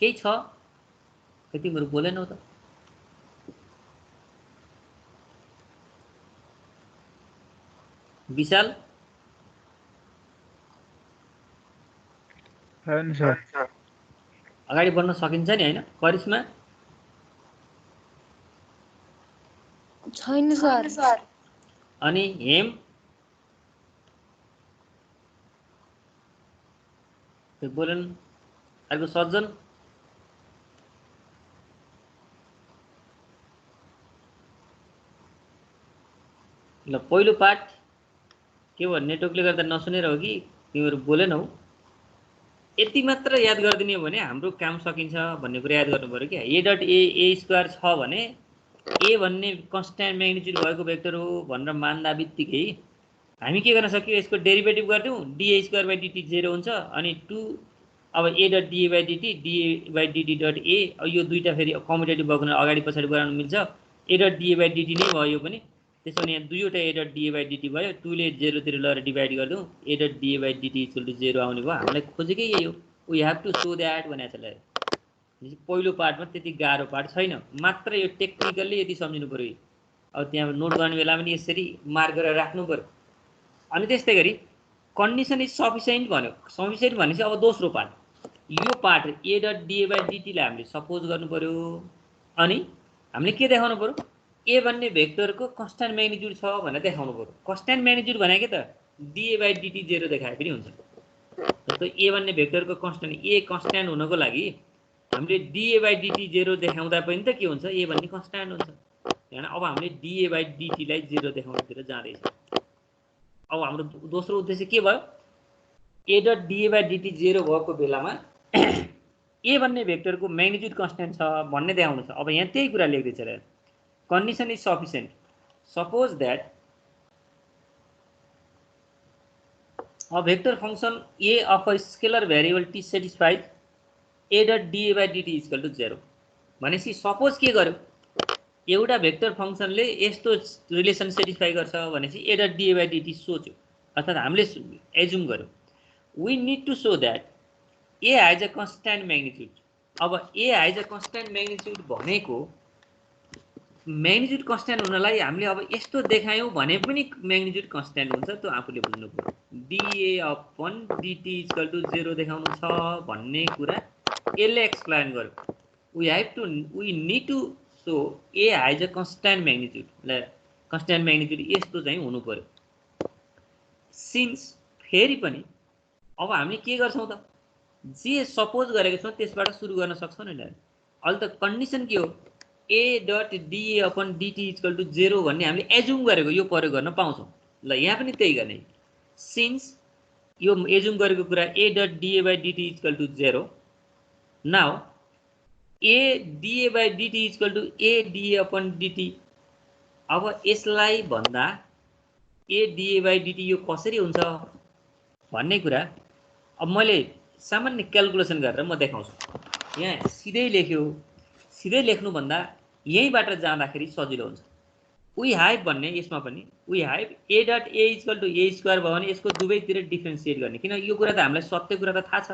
केही छ कि तिमीहरू बोलेनौ त? विशाल अगाडि बढ्न सकिन्छ नि होइन? करिश्मा छैन सर। अनि हेम बोलेन, अर्को सज्जन ल पहिलो पार्ट के भयो नेटवर्कले गर्दा नसुनेर हो कि तिमीहरू बोलेनौ, यति मात्र याद गरिदिने हो भने हाम्रो काम सकिन्छ भन्ने कुरा याद गर्नु पर्यो क्या। ए डट ए स्क्वायर छ भने ए भन्ने कन्स्ट्यान्ट म्याग्निट्युड भएको भेक्टर हो भनेर मान्दा बित्तिकै हामी के गर्न सक्यो, यसको डेरिभेटिभ गरिदिउँ, डिए स्क्वायर बाई डिटी 0 हुन्छ अनि 2 अब a dot dA by dt dA by dt dot a, यो दुईवटा फेरि कम्युटेटिभ भएको अगाडि पछाडि बनाउनु मिल्छ, a dot dA by dt नै भयो यो पनि, त्यसो भने यहाँ दुईवटा a dot dA by dt भयो, 2 ले 0 तिर लगेर डिभाइड गरिदिउँ, a dot dA by dt equal to 0 आउने भयो। हामीलाई खोजेकै यही हो, we have to show that भनेको छ। पहिलो पार्टमा त्यति गाह्रो पार्ट छैन, मात्र यो टेक्निकल्ली यति सम्झिनु पर्यो। अब त्यहाँ नोट गर्ने बेला पनि यसरी मार्क गरेर राख्नु पर्यो। अनि त्यस्तै गरी कन्डिसन इज सफिसिएन्ट भन्यो, सफिसिएन्ट भनेपछि अब दोस्रो पार्ट, यो part A dot dA by डिटीलाई हामीले सपोज गर्नु पर्यो, अनि हामीले के देखाउनु पर्यो, ए भन्ने भेक्टरको कन्स्ट्यान्ट म्याग्निट्युड छ भनेर देखाउनु पर्यो। कन्स्ट्यान्ट म्याग्निट्युड भनेको त डिए बाई डिटी 0 देखाए पनि हुन्छ। जस्तो ए भन्ने भेक्टरको कन्स्ट्यान्ट ए कन्स्ट्यान्ट हुनको लागि हामीले डिए बाई डिटी 0 देखाउँदा पनि त के हुन्छ, ए भन्ने कन्स्ट्यान्ट हुन्छ। त्यहाँदेखि अब हामीले डिए बाई डिटीलाई 0 देखाउनुतिर जाँदैछ। अब हाम्रो दोस्रो उद्देश्य के भयो, ए डट डिए बाई डिटी 0 भएको बेलामा ए भन्ने भेक्टरको म्याग्निट्युड कन्स्ट्यान्ट छ भन्ने देखाउनु छ। अब यहाँ त्यही कुरा लेख्दैछ र, condition is sufficient. Suppose that A vector function a of a scalar variable t satisfies a dot dA by dt is equal to 0. भनेपछि सपोज के गर्यो एउटा भेक्टर फंक्शनले यस्तो रिलेसन सेटिस्फाई गर्छ भनेपछि a dot dA by dt सोच्यो अर्थात हामीले एज्युम गर्यो we need to show that a has a constant magnitude. अब a has a constant magnitude भनेको म्याग्निट्युड कन्स्ट्यान्ट हुनलाई हामीले अब यस्तो देखायौं भने पनि म्याग्निट्युड कन्स्ट्यान्ट हुन्छ त्यो आफूले बुझ्नु पर्यो dA upon dt equal to 0 देखाउनु छ भन्ने कुरा यसले एक्सप्लेन गर्यो we need to show a has a constant magnitude. ल constant magnitude यस्तो चाहिँ हुनु पर्यो सिन्स फेरि पनि अब हामीले के गर्छौं त जे सपोज गरेको छौं त्यसबाट सुरु गर्न सक्छौं नि ल अहिले त कन्डिसन के हो a dot dA upon dt equal to 0 भन्ने हामीले एज्युम गरेको यो प्रयोग गर्न पाउँछौं ल यहाँ पनि त्यही गर्ने सिन्स यो एज्युम गरेको कुरा a dot dA by dt equal to 0 now a dA by dt equal to a dA upon dt अब यसलाई भन्दा a dA by dt यो कसरी हुन्छ भन्ने कुरा अब मैले सामान्य क्याल्कुलेसन गरेर म देखाउँछु यहाँ सिधै लेख्नु भन्दा यहीबाट जाँदाखेरि सजिलो हुन्छ we have भन्ने यसमा पनि we have a dot a equal to a square भयो भने यसको दुवैतिर डिफरेन्शिएट गर्ने किन यो कुरा त हामीलाई सत्य कुरा त थाहा छ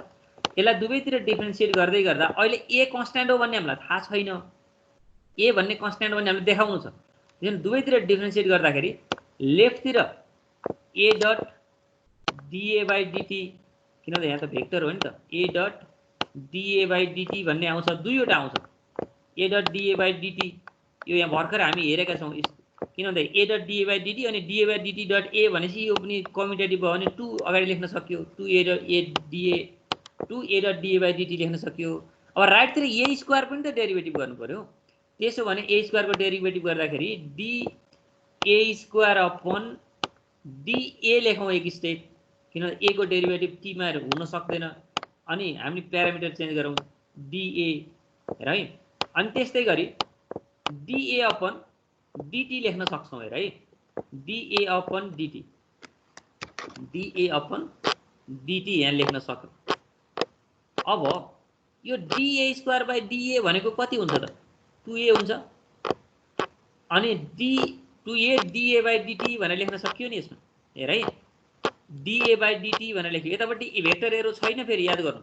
यसलाई दुवैतिर डिफरेन्शिएट गर्दै गर्दा अहिले a कन्स्ट्यान्ट हो भन्ने हामीलाई थाहा छैन a भन्ने कन्स्ट्यान्ट हो भन्ने हामीले देखाउनु छ यसले दुवैतिर डिफरेन्शिएट गर्दाखेरि लेफ्टतिर a dot dA by dt किनभने यहाँ त भेक्टर हो नि त a dot dA by dt भन्ने आउँछ दुईवटा आउँछ a dot dA by dt यो यहाँ भर्खर हामी हेरेका छौं किनभने a dot dA by dt अनि dA by dt dot a भनेपछि यो पनि कम्युटेटिभ भयो भने 2 अगाडि लेख्न सक्यो 2a dot dA by dt लेख्न सक्यो अब राइट तिर a स्क्वायर पनि त डेरिभेटिभ गर्नु पर्यो त्यसो भने a स्क्वायर को डेरिभेटिभ गर्दाखेरि dA स्क्वायर अपॉन dA लेखौं एक स्टेप किनभने a को डेरिभेटिभ t मा हुन सक्दैन अनि हामीले प्यारामिटर चेन्ज गरौं dA हेर है अनि त्यस्तै गरी dA upon dt लेख्न सक्छौं हेर है dA upon dt यहाँ लेख्न सक्छौं अब यो dA स्क्वायर बाइ dA भनेको कति हुन्छ त 2a हुन्छ अनि 2a dA बाइ dt भनेर लेख्न सकियो नि यसमा हेर है dA बाइ dt भनेर लेख्यो यतापट्टि भेक्टर एरो छैन फेरि याद गर्नु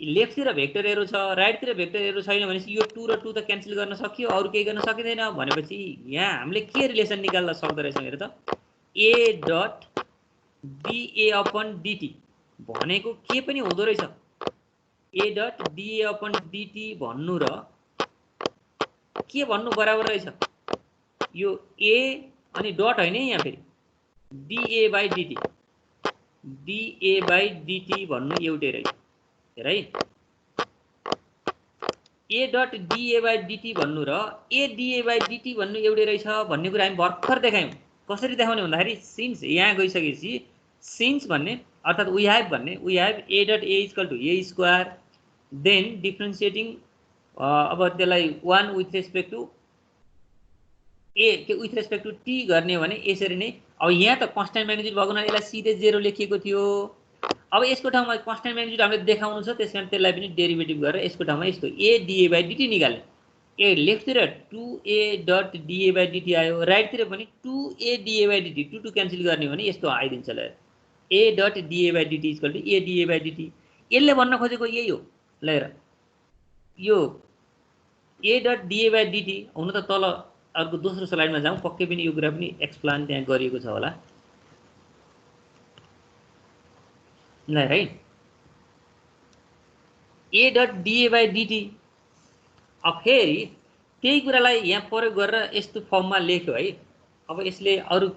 लेफ्ट तिर भेक्टर एरो छ राइट तिर भेक्टर एरो छैन भनेपछि यो 2 र 2 त क्यान्सल गर्न सकियो अरु केही गर्न सकिदैन भनेपछि यहाँ हामीले के रिलेसन निकाल्न सक्दै रहेछौं हेर त a dot dA upon dt भनेको के पनि हुँदो रहेछ a dot dA upon dt भन्नु र के भन्नु बराबर रहेछ यो a अनि डट हैन यहाँ फेरि dA by dt भन्नु एउटै रहेछ हेर है a dot dA by dt भन्नु र a dA by dt भन्नु एउटै रहेछ भन्ने कुरा हामी भर्खर देखायौं कसरी देखाउने भन्दाखेरि सिन्स यहाँ गइसकेपछि सिन्स भन्ने अर्थात we have a dot a equal to a square then differentiating अब त्यसलाई 1 विथ रेस्पेक्ट टु a के विथ रेस्पेक्ट टु t गर्ने हो भने यसरी नै अब यहाँ त कन्स्ट्यान्ट म्याग्निट्युड भएको हुनाले यसलाई सिधै 0 लेखिएको थियो अब यसको ठाउँमा कन्स्ट्यान्ट म्याग्निट्युड हामीले देखाउनु छ त्यसकारण त्यसलाई पनि डेरिभेटिभ गरेर यसको ठाउँमा यस्तो a dA by dt निकाले ए लेफ्ट तिर 2a dot dA by dt आयो राइट तिर पनि 2a dA by dt 2 cancel गर्ने हो भने यस्तो आइदिन्छ ल a dot dA by dt equal to a dA by dt यसले भन्न खोजेको यही हो ल हेर यो a dot dA by dt हुन त तल अर्को दोस्रो स्लाइडमा जाउँ पक्कै पनि यो कुरा पनि एक्सप्लेन त्यहाँ गरिएको छ होला ल है a dot dA by dt अब फेरि त्यही कुरालाई यहाँ प्रयोग गरेर यस्तो फर्ममा लेख्यो है अब यसले अरु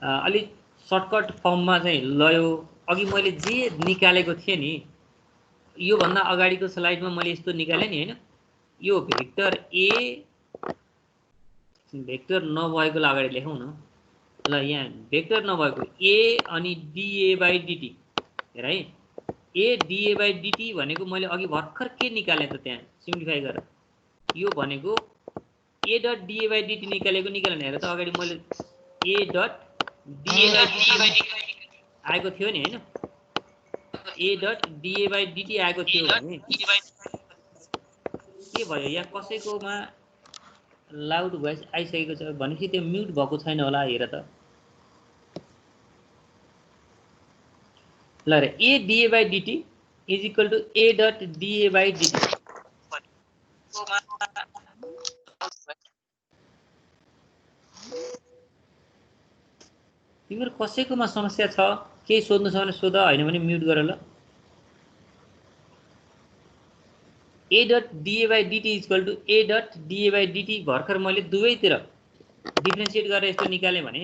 अलि सर्टकट फर्ममा चाहिँ लयो अघि मैले जे निकालेको थिए नि यो भन्दा अगाडिको स्लाइडमा मैले यस्तो निकाले नि हैन यो भेक्टर a भेक्टर नभएकोलाई अगाडि लेखौं न ल यहाँ भेक्टर नभएको a अनि dA by dt हेर है a dA by dt भनेको मैले अघि भर्खर के निकाले त त्यहाँ सिम्प्लिफाई गरेर यो भनेको a dot dA by dt निकालेको निकालेन हेर त अगाडि मैले a dot dA by dt आएको थियो नि हैन a dot dA by dt आएको थियो भने के भयो यहाँ कसैकोमा लाउड भोइस आइसकेको छ भनेपछि त्यो म्युट भएको छैन होला हेर त ल रे a dA by dt is equal to a dot dA by dt तिम्रो कसैकोमा समस्या छ केही सोध्नु छ भने सोध हैन भने म्युट गर ल a dot dA by dt is equal to a dot dA by dt भर्खर मैले दुवैतिर डिफरेन्शिएट गरेर यस्तो निकाले भने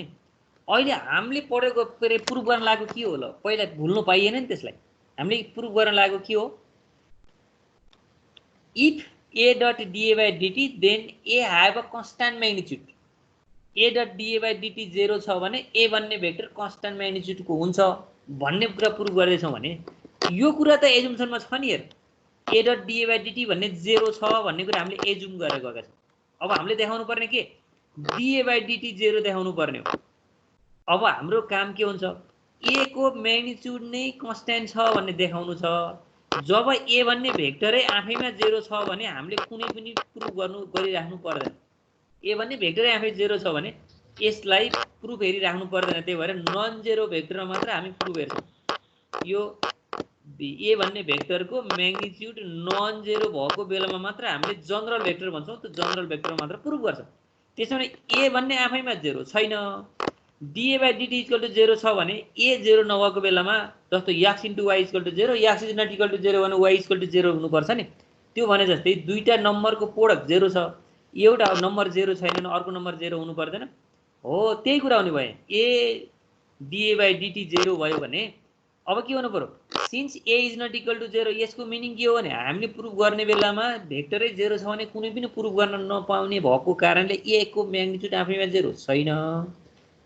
अहिले हामीले पढेको प्रुफ गर्न लागेको के हो ल पहिला भुल्नु पाइएन नि त्यसलाई हामीले प्रुफ गर्न लागेको के हो if a dot dA by dt then a have a constant magnitude a dot dA by dt 0 छ भने a भन्ने भेक्टर कन्स्ट्यान्ट म्याग्निट्युड को हुन्छ भन्ने कुरा प्रुफ गर्दै छौं भने यो कुरा त एजुम्सनमा छ नि हेर a dot dA by dt भन्ने 0 छ भन्ने कुरा हामीले एजुम गरेर गएका छौं अब हामीले देखाउनु पर्ने के dA by dt 0 देखाउनु पर्ने हो अब हाम्रो काम के हुन्छ a को म्याग्निट्युड नै कन्स्ट्यान्ट छ भन्ने देखाउनु छ जब a भन्ने भेक्टरै आफैमा 0 छ भने हामीले कुनै पनि प्रुफ गरिराख्नु पर्दैन a भन्ने भेक्टरै आफै 0 छ भने यसलाई प्रुफ हेरिराख्नु पर्दैन त्यही भएर नन जेरो भेक्टरमा मात्र हामी प्रुफ हेर्छौं यो a भन्ने भेक्टरको म्याग्निट्युड नन जेरो भएको बेलामा मात्र हामीले जनरल भेक्टर भन्छौं त्यो जनरल भेक्टरमा मात्र प्रुफ गर्छौं त्यसैले a भन्ने आफैमा 0 छैन dA by dt equal to 0 छ भने a 0 नभएको बेलामा जस्तो x * y equal to 0 x is not equal to 0 भने y equal to 0 हुनु पर्छ नि त्यो भने जस्तै दुईटा नम्बरको प्रोडक्ट 0 छ एउटा नम्बर 0 छैन भने अर्को नम्बर 0 हुनु पर्दैन हो त्यही कुरा हुने भयो a dA by dt 0 भयो भने अब के हुनु पर्यो since a is not equal to 0 यसको मिनिङ के हो भने हामीले प्रुफ गर्ने बेलामा भेक्टरै 0 छ भने कुनै पनि प्रुफ गर्न नपाउने भएको कारणले a को म्याग्निट्युड आफैमा 0 छैन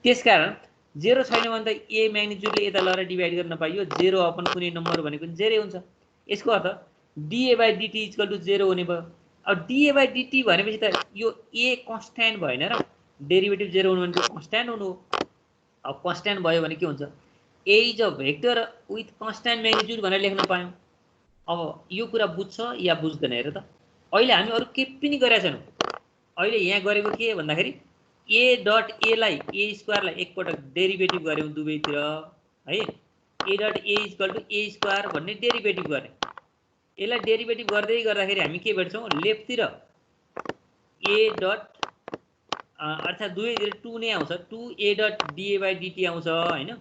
त्यसकारण 0 छैन भने त a म्याग्निट्युडले यता लएर डिभाइड गर्न पाइयो 0 अपन कुनै नम्बर भनेको 0 हुन्छ यसको अर्थ dA by dt = 0 हुने भयो अब dA by dt भनेपछि त यो a कन्स्ट्यान्ट भएन र डेरिभेटिभ 0 हुनु भने कन्स्ट्यान्ट हुनु अब कन्स्ट्यान्ट भयो भने के हुन्छ a is a vector with constant magnitude भनेर लेख्न पायौं अब यो कुरा बुझ्छ या बुझ्दैन हेर त अहिले हामी अरु के पनि गरेका छैनौं अहिले यहाँ गरेको के भन्दाखेरि a डट a लाई a स्क्वायर लाई एकपटक डेरिभेटिभ गर्यौं दुवैतिर है a dot a = a square भन्ने डेरिभेटिभ गर्ने यसलाई डेरिभेटिभ गर्दै गर्दाखेरि हामी के भेट्छौं लेफ्ट तिर a डट अर्थात दुवैतिर 2 नै आउँछ 2a dot dA by dt आउँछ हैन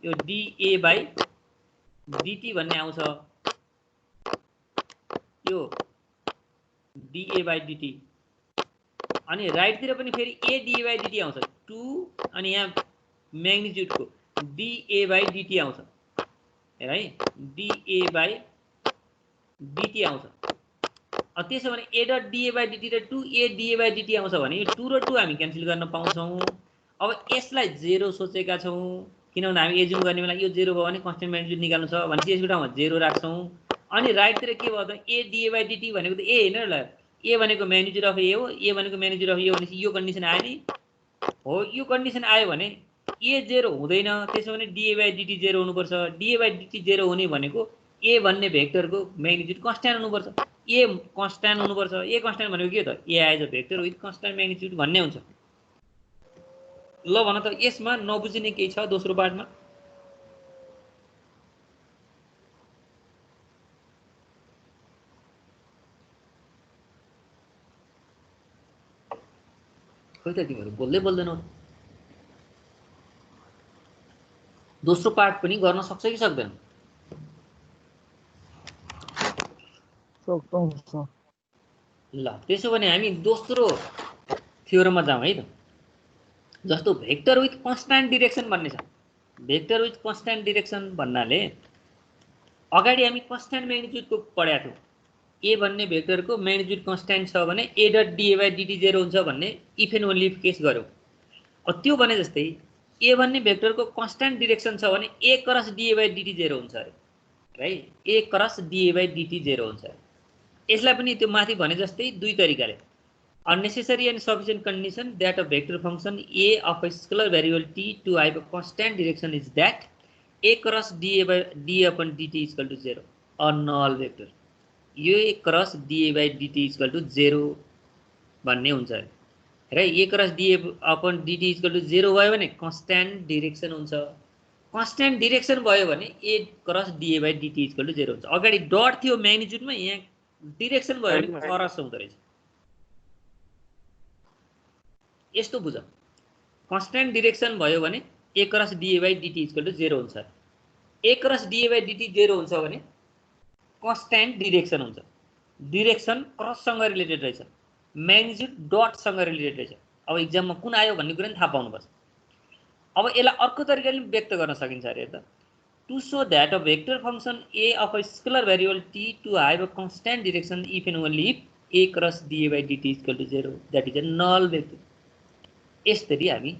यो dA by dt भन्ने आउँछ यो dA by dt अनि राइट तिर पनि फेरि a dA by dt आउँछ 2 अनि यहाँ म्याग्निट्युड को dA by dt आउँछ हेर है dA by dt आउँछ अब त्यसो भने a dot dA by dt र 2a dA by dt आउँछ भने यो 2 र 2 हामी क्यान्सल गर्न पाउँछौं अब यसलाई 0 सोचेका छौं किनभने हामी एजुम गर्ने बेला यो 0 भयो भने कन्स्ट्यान्ट म्याग्निट्युड निकाल्नु छ भने यसको ठाउँमा 0 राख्छौं अनि राइट तिर के भयो त a dA by dt भनेको त a हैन ल a भनेको म्याग्निट्युड अफ a हो a भनेको म्याग्निट्युड अफ a भनेपछि यो कन्डिसन आयो नि हो यो कन्डिसन आयो भने a 0 हुँदैन त्यसो भने dA by dt 0 हुनु पर्छ dA by dt 0 हुने भनेको a भन्ने भेक्टरको म्याग्निट्युड कन्स्ट्यान्ट हुनु पर्छ a कन्स्ट्यान्ट हुनु पर्छ a कन्स्ट्यान्ट भनेको के त a as a vector with constant magnitude भन्ने हुन्छ ल भन त यसमा नबुझिने केही छ दोस्रो पार्टमा खोइ त तिमीहरु बोल्दैनौ दोस्रो पार्ट पनि गर्न सक्छ कि सक्दैन सक्छौं ल त्यसो भने हामी दोस्रो थ्योरममा जाउँ है त जस्तो भेक्टर विथ कन्स्ट्यान्ट डाइरेक्सन भन्ने छ भेक्टर विथ कन्स्ट्यान्ट डाइरेक्सन भन्नाले अगाडि हामी कन्स्ट्यान्ट म्याग्निट्युड को पढ्या थियौ a भन्ने भेक्टरको म्याग्निट्युड कन्स्ट्यान्ट छ भने a dot dA by dt 0 हुन्छ भन्ने if and only if case गर्यौ अब त्यो भने जस्तै a भन्ने भेक्टरको कन्स्ट्यान्ट डाइरेक्सन छ भने a cross dA by dt 0 हुन्छ अरे है a cross dA by dt 0 हुन्छ यसलाई पनि त्यो माथि भने जस्तै दुई तरिकाले unnecessary and sufficient condition that a vector function a of a scalar variable t to have a constant direction is that a cross dA by d upon dt equal to 0 a null vector यो a cross dA by dt equal to 0 भन्ने हुन्छ र a cross dA upon dt equal to 0 भयो भने constant direction हुन्छ constant direction भयो भने a cross dA by dt equal to 0 हुन्छ अगाडि डट थियो म्याग्निट्युडमा यहाँ डाइरेक्सन भयो भने क्रस हुँदो रहेछ यस्तो बुझ कन्स्ट्यान्ट डाइरेक्सन भयो भने a cross dA by dt equal to 0 हुन्छ a cross dA by dt 0 हुन्छ भने कन्स्ट्यान्ट डाइरेक्सन हुन्छ डाइरेक्सन क्रससँग रिलेटेड रहेछ म्याग्निट्युड डटसँग रिलेटेड रहेछ अब एक्जाममा कुन आयो भन्ने कुरा नि थाहा पाउनुपर्छ अब यसलाई अर्को तरिकाले व्यक्त गर्न सकिन्छ अरे त to show that a vector function a of a scalar variable t to have a constant direction if and only if a cross dA by dt equal to 0 that is a null vector यसरी हामी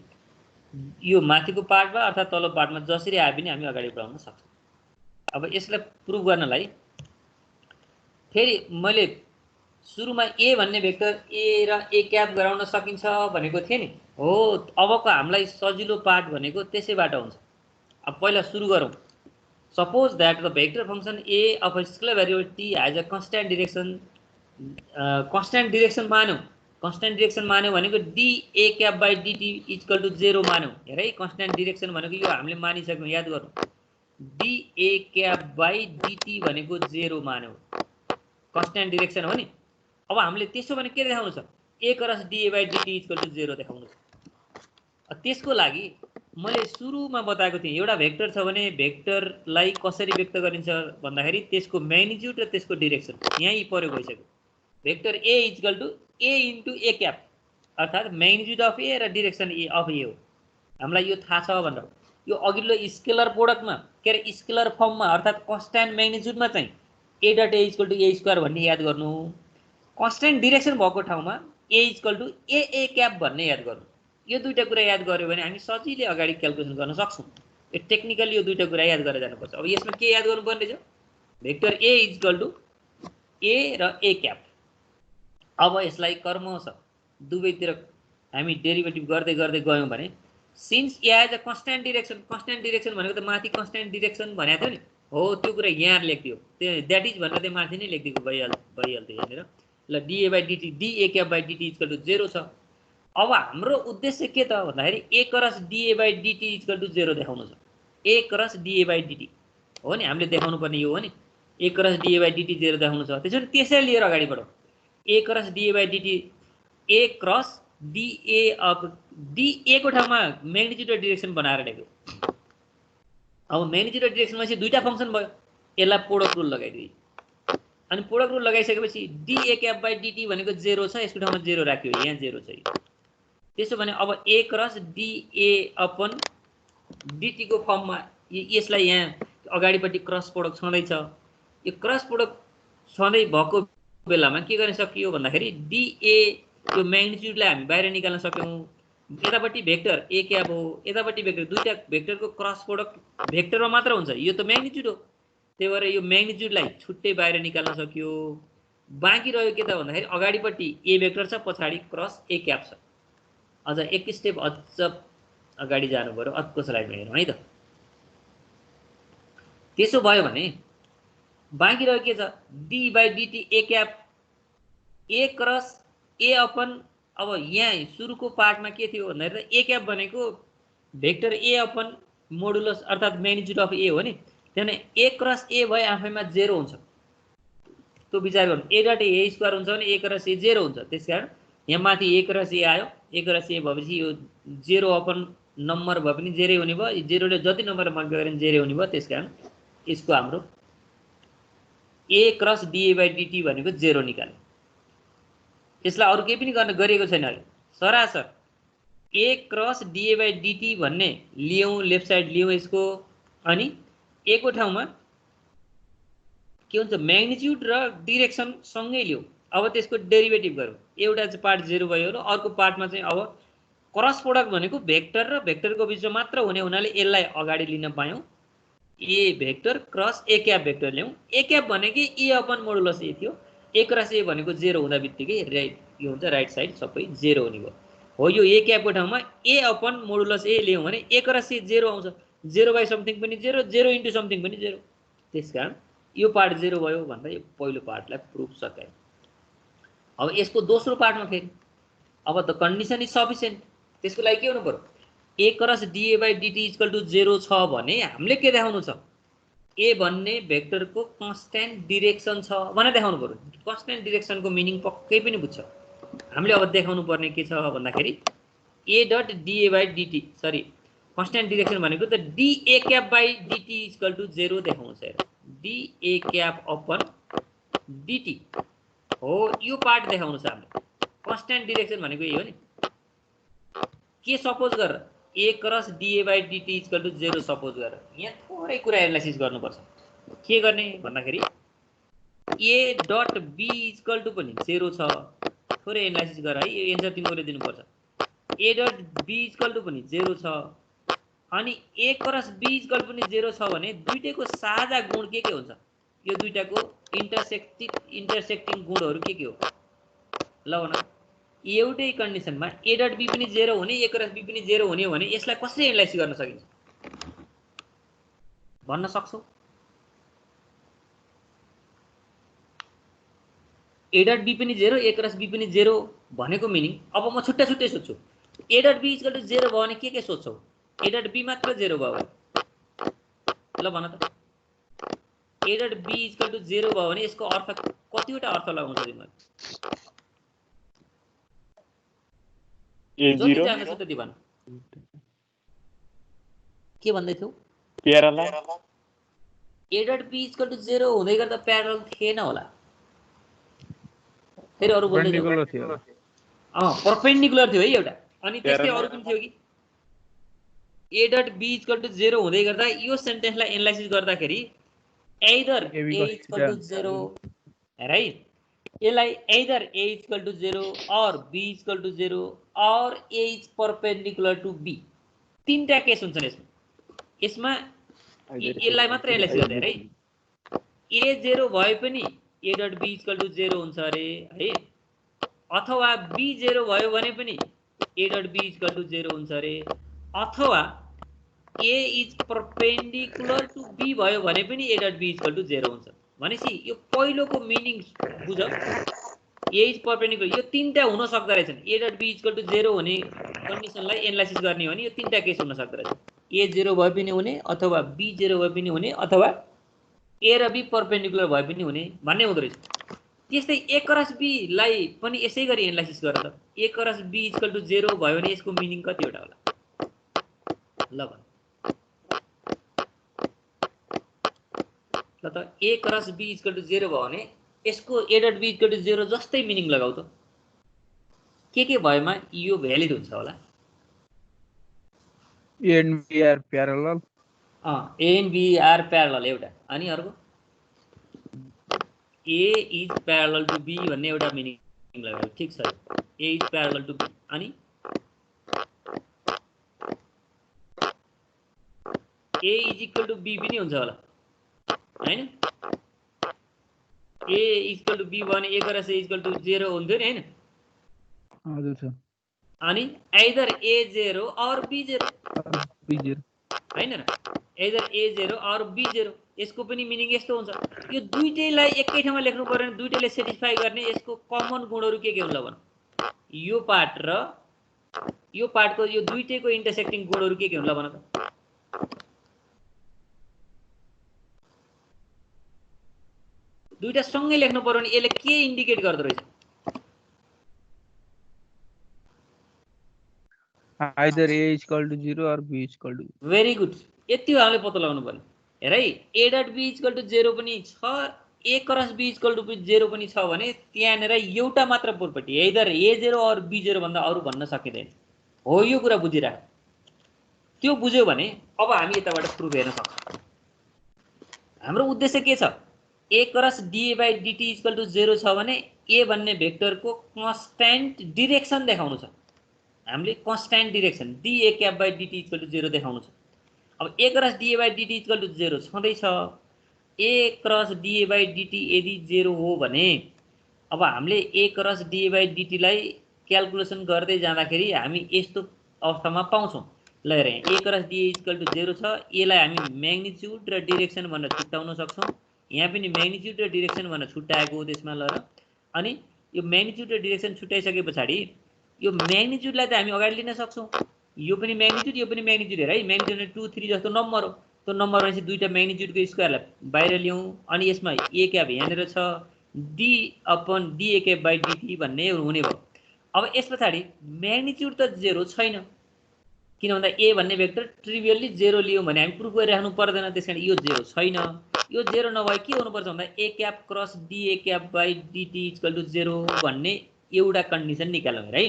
यो माथिको पार्टमा अर्थात् तल्लो पार्टमा जसरी आए पनि हामी अगाडि बढाउन सक्छौं अब यसलाई प्रुभ गर्नलाई फेरि मैले सुरुमा a भन्ने भेक्टर a र a क्याप गराउन सकिन्छ भनेको थिए नि हो अबको हामीलाई सजिलो पार्ट भनेको त्यसैबाट हुन्छ अब पहिला सुरु गरौँ suppose that the vector function a of a scalar variable t has a constant direction constant direction मान्यो भनेको dA cap by dt equal to 0 मान्यो हेरै constant direction भनेको यो हामीले मानिसक्यौं याद गर्नु dA क्याप by dt भनेको 0 मान्यो constant direction हो नि अब हामीले त्यसो भने के देखाउनु छ a cross dA by dt equal to 0 देखाउनु छ त्यसको लागि मैले सुरुमा बताएको थिएँ एउटा भेक्टर छ भने भेक्टरलाई कसरी व्यक्त गरिन्छ भन्दाखेरि त्यसको म्याग्निट्युड र त्यसको डाइरेक्सन यही प्रयोग भइसक्यो vector a equal to a into a cap अर्थात् म्याग्निट्युड अफ a र डाइरेक्सन a अफ a हो हामीलाई यो थाहा छ भनेर यो अघिल्लो स्केलर प्रोडक्टमा के अरे स्केलर फर्ममा अर्थात् कन्स्ट्यान्ट म्याग्निट्युडमा चाहिँ a dot a equal to a square भन्ने याद गर्नु कन्स्ट्यान्ट डाइरेक्सन भएको ठाउँमा a equal to a cap भन्ने याद गर्नु यो दुईटा कुरा याद गर्यो भने हामी सजिलै अगाडि क्याल्कुलेसन गर्न सक्छौं यो टेक्निकली यो दुईटा कुरा याद गरेर जानुपर्छ अब यसमा के याद गर्नुपर्ने छ vector a equal to a र a क्याप अब यसलाई कर्मश दुवैतिर हामी डेरिभेटिभ गर्दै गर्दै गयौं भने since a has a constant direction भनेको त माथि कन्स्ट्यान्ट डाइरेक्सन भनेको थियो नि हो त्यो कुरा यहाँ लेख्दियो त्यो दैट इज भनेर चाहिँ माथि नै लेख्दिएको भइहाल्थ्यो यहाँनिर ल dA by dt dA cap by dt equal to 0 छ अब हाम्रो उद्देश्य के त भन्दाखेरि a cross dA by dt equal to 0 देखाउनु छ a cross dA by dt हो नि हामीले देखाउनु पर्ने यो हो नि a cross dA by dt 0 देखाउनु छ त्यसैले त्यसैले लिएर अगाडि बढौं a cross dA by dt a cross dA of dA को ठाउँमा म्याग्निट्युड र डाइरेक्सन बनाएर लेख्यो अब म्याग्निट्युड र डाइरेक्सनमा चाहिँ दुईटा फंक्सन भयो यसलाई प्रोडक्ट रुल लगाइदिए अनि प्रोडक्ट रुल लगाइसकेपछि dA क्याप by dt भनेको 0 छ यसको ठाउँमा 0 राख्यो यहाँ 0 छ त्यसो भने अब a cross dA upon dt को फर्ममा यसलाई यहाँ अगाडिपट्टि क्रस प्रोडक्ट छँदै छ यो क्रस प्रोडक्ट छँदै भएको बेलामा के गर्न सकियो भन्दाखेरि dA यो म्याग्निट्युडलाई हामी बाहिर निकाल्न सक्यौं यतापट्टि भेक्टर a क्याप हो यतापट्टि भेक्टर दुईटा भेक्टरको क्रस प्रोडक्ट भेक्टरमा मात्र हुन्छ यो त म्याग्निट्युड हो त्यही भएर यो म्याग्निट्युडलाई छुट्टै बाहिर निकाल्न सकियो बाँकी रह्यो के त भन्दाखेरि अगाडिपट्टि a भेक्टर छ पछाडी क्रस a क्याप छ अझ एक स्टेप अझ अगाडि जानु पर्यो अर्को स्लाइडमा हेरौँ है त त्यसो भयो भने बाँकी रह्यो के छ d by dt a cap a cross a upon अब यहाँ सुरुको पार्टमा के थियो भन्दाखेरि a क्याप भनेको भेक्टर a अपन मोडुलस अर्थात् म्याग्निट्युड अफ a हो नि त्यसैले a क्रस a भए आफैमा 0 हुन्छ त्यो विचार गर्नु a डट a स्क्वायर हुन्छ भने a क्रस a 0 हुन्छ त्यसकारण यहाँ माथि a क्रस a आयो a क्रस a भएपछि यो 0 अपन नम्बर भए पनि 0 हुने भयो 0 ले जति नम्बर मल्टिप्लाई गरे 0 हुने भयो त्यसकारण यसको हाम्रो a cross dA by dt भनेको 0 निकाल्यो यसलाई अरु केही पनि गर्न गरिएको छैन अहिले सरासर a cross dA by dt भन्ने लियौं लेफ्ट साइड लियौं यसको अनि a को ठाउँमा के हुन्छ म्याग्निट्युड र डाइरेक्सन सँगै लियौं अब त्यसको डेरिभेटिभ गरौँ एउटा चाहिँ पार्ट 0 भयो र अर्को पार्टमा चाहिँ अब क्रस प्रोडक्ट भनेको भेक्टर र भेक्टरको बीचमा मात्र हुने हुनाले यसलाई अगाडि लिन पायौं a vector cross a cap vector ल्याउँ a क्याप भनेको a अपन मोडुलस a थियो a क्रस a भनेको 0 हुँदा बित्तिकै राइट यो हुन्छ राइट साइड सबै 0 हुने भयो हो यो a क्यापको ठाउँमा a अपन मोडुलस a ल्याउँ भने a क्रस a 0 आउँछ 0 बाई समथिङ पनि 0, 0 इन्टु समथिङ पनि 0। त्यसकारण यो पार्ट 0 भयो भन्दा यो पहिलो पार्टलाई प्रुफ सकायो। अब यसको दोस्रो पार्टमा फेरि अब द कन्डिसन इज सफिसिएन्ट, त्यसको लागि के हुनु पर्यो, a cross dA by dt equal to 0 छ भने हामीले के देखाउनु छ, ए भन्ने भेक्टरको कन्स्ट्यान्ट डिरेक्सन छ भनेर देखाउनु पर्यो। कन्स्ट्यान्ट डिरेक्सनको मिनिङ पक्कै पनि बुझ्छ। हामीले अब देखाउनु पर्ने के छ भन्दाखेरि a dot dA by dt, sorry constant direction भनेको त dA cap by dt equal to 0 देखाउँछ। हेर डिए क्याप अपन डिटी हो, यो पार्ट देखाउनु छ हामीले। कन्स्ट्यान्ट डिरेक्सन भनेको यही हो नि। के सपोज गर a cross dA by dt equal to 0 suppose गर। यहाँ थोरै कुरा एनालाइसिस गर्नुपर्छ। के गर्ने भन्दाखेरि a dot be equal to पनि 0 छ, थोरै एनालाइसिस गर है, यो एन्सर तिमीले दिनुपर्छ। ए डट बी इक्वल टु पनि 0 छ अनि ए क्रस बी इक्वल पनि 0 छ भने दुईटैको साझा गुण के हुन्छ, यो दुईटाको इन्टरसेक्टिङ गुणहरू के हो ल भन। एउटै कन्डिसनमा ए डट बी पनि 0 हुने, ए क्रस बी पनि 0 हुने भने यसलाई कसरी एनालाइसिस गर्न सकिन्छ भन्न सक्छौ। ए डट बी पनि 0, ए क्रस बी पनि 0 भनेको मिनिङ अब म छुट्टै छुट्टै सोध्छु। ए डट बी इक्वल टु 0 भयो भने के सोध्छौ, ए डट बी मात्र 0 भयो ल भन त। ए डट बी इक्वल टु 0 भयो भने यसको अर्थ कतिवटा अर्थ लगाउँछ तिमीले? A0 के भन्दै थियौ? Parallel. A dot be equal to 0 हुँदै गर्दा प्यारलल थिएन होला, फेरि अरु बोल्दै थियो। परपेन्डिकुलर थियो है एउटा, अनि त्यसकै अरु पनि थियो कि ए डट बी इक्वल टु 0 हुँदै गर्दा यो सेन्टेन्सलाई एनालाइसिस गर्दाखेरि either a equal to 0 right, यसलाई either a equal to 0 or b equal to 0 or a is perpendicular to b, तीनटा केस हुन्छन् यसमा। यसलाई मात्र एनालाइसिस गर्दै है, a 0 भए पनि a dot b equal to 0 हुन्छ अरे है, अथवा b 0 भयो भने पनि a dot b equal to 0 हुन्छ अरे, अथवा a is perpendicular to b भयो भने पनि a dot b equal to 0 हुन्छ। भनेपछि यो पहिलोको मिनिङ बुझ, a इज परपेन्डिकुलर, यो तीनटा हुन सक्दो रहेछन्। a dot b equal to 0 हुने कन्डिसनलाई एनालाइसिस गर्ने हो भने यो तीनटा केस हुन सक्दो रहेछ। a 0 भए पनि हुने, अथवा b 0 भए पनि हुने, अथवा a र b परपेन्डिकुलर भए पनि हुने भन्ने हुँदो रहेछ। त्यस्तै a क्रस b लाई पनि यसै गरी एनालाइसिस गर त। a cross b equal to 0 भयो भने यसको मिनिङ कतिवटा होला ल भन त। a cross b equal to 0 भयो भने यसको a dot b equal to 0 जस्तै मिनिङ लगाउ त। के भएमा यो भ्यालिड हुन्छ होला? A and B are parallel. A and B are parallel एउटा, अनि अर्को A is parallel to B भन्ने एउटा मिनिङ लगायो। ठीक छ, A is parallel to B, अनि A is equal to B पनि हुन्छ होला हैन? A equal to B भने A cross A equal to 0 हुन्थ्यो नि हैन? हजुर छ। अनि either A0 or B0 हैन र, either A0 or B0, यसको पनि मिनिङ यस्तो हुन्छ। यो दुईटैलाई एकै ठाउँमा लेख्नु पर्यो भने दुईटैले सेटिस्फाई गर्ने यसको कमन गुणहरू के हुन् ल भन। यो पार्ट र यो पार्टको यो दुईटैको इन्टरसेक्टिङ गुणहरू के हुन् ल भन त। दुईटा सँगै लेख्नु पर्यो भने यसले के इन्डिकेट गर्दो रहेछ? Either A is equal to 0 or B is equal to 0. Very good, यति हामीले पत्ता लगाउनु पर्ने। हेर है, A dot B equal to 0 पनि छ, A cross B equal to 0 पनि छ भने त्यहाँनेर एउटा मात्र property either A0 or B0 भन्दा अरु भन्न सकिदैन हो। यो कुरा बुझिराख। त्यो बुझ्यो भने अब हामी यताबाट प्रुफ हेर्न सक्छौं। हाम्रो उद्देश्य के छ? A cross DA by DT equal to 0 छ भने A भन्ने भेक्टरको कन्स्ट्यान्ट डिरेक्सन देखाउनु छ। हामीले constant direction DA cap by DT equal to 0 देखाउनु छ। अब A cross DA by DT equal to 0 छँदै छ। A cross DA by DT यदि 0 हो भने अब हामीले A cross DA by DT लाई क्याल्कुलेसन गर्दै जाँदाखेरि हामी यस्तो अवस्थामा पाउँछौं। ल हेर यहाँ a cross d equal to 0 छ। यसलाई हामी म्याग्निट्युड र डिरेक्सन भनेर छुट्याउन सक्छौँ। यहाँ पनि म्याग्निट्युड र डिरेक्सन भनेर छुट्याएको हो त्यसमा ल र। अनि यो म्याग्निट्युड र डिरेक्सन छुट्याइसके पछाडि यो म्याग्निट्युडलाई त हामी अगाडि लिन सक्छौँ। यो पनि म्याग्निट्युड यो पनि म्याग्निट्युड हेर है, म्याग्निट्युड 2 3 जस्तो नम्बर हो। त्यो नम्बर भनेपछि दुईटा म्याग्निट्युडको स्क्वायरलाई बाहिर ल्याउँ अनि यसमा a क्याप यहाँनिर छ, d upon d a cap by dt भन्ने हुने भयो। अब यस पछाडि म्याग्निट्युड त 0 छैन, किन भन्दा a भन्ने भेक्टर ट्रिभियल्ली 0 लियौँ भने हामी प्रुफ गरिराख्नु पर्दैन, त्यसकारण यो 0 छैन। यो 0 नभए के हुनुपर्छ भन्दा a cap cross d a cap by dt equal to 0 भन्ने एउटा कन्डिसन निकालौँ है।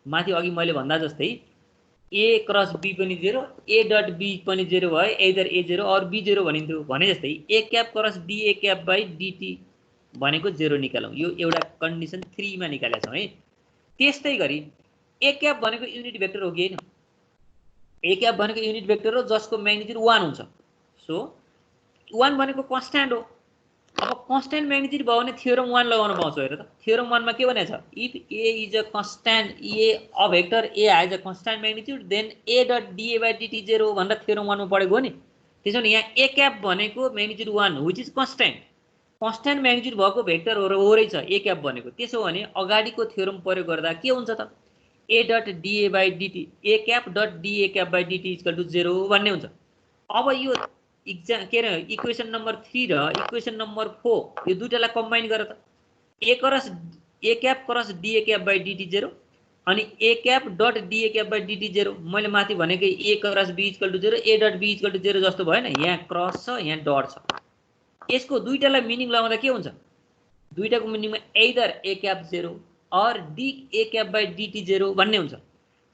माथि अघि मैले भन्दा जस्तै a क्रस b पनि 0, a डट b पनि 0 भयो, एदर a 0 और b 0 भनिन्थ्यो। भने जस्तै a cap cross d a cap by dt भनेको 0 निकालौँ। यो एउटा कन्डिसन 3 मा निकालेका छौँ है। त्यस्तै गरी a क्याप भनेको युनिट भेक्टर हो कि हैन? a क्याप भनेको युनिट भेक्टर हो जसको म्याग्निट्युड 1 हुन्छ। सो 1 भनेको कन्स्ट्यान्ट हो। अब कन्स्ट्यान्ट म्याग्निट्युड भयो भने थ्योरम 1 लगाउन पाउँछौ। हेर त थ्योरम 1 मा के भनेछ? If a is a constant, a vector a has a constant magnitude then a dot dA by dt 0 भनेर थ्योरम 1 मा पढेको हो नि। त्यसो भने यहाँ a क्याप भनेको magnitude 1 which is constant, constant magnitude भएको भेक्टर हो रहेछ a क्याप भनेको। त्यसो भने अगाडिको थ्योरम प्रयोग गर्दा के हुन्छ त? a dot dA by dt, a cap dot dA cap by dt equal to 0 भन्ने हुन्छ। अब यो इक्वेसन नम्बर 3 र इक्वेसन नम्बर 4 यो दुईटालाई कम्बाइन गर त। a cap cross dA cap by dt 0 अनि a cap dot dA cap by dt 0। मैले माथि भनेकै a cross b equal to 0, a dot b equal to 0 जस्तो भएन? यहाँ क्रस छ, यहाँ डट छ। यसको दुईटालाई मिनिङ लगाउँदा के हुन्छ? दुईटाको मिनिङमा एदर a क्याप 0 और d a cap by dt 0 भन्ने हुन्छ।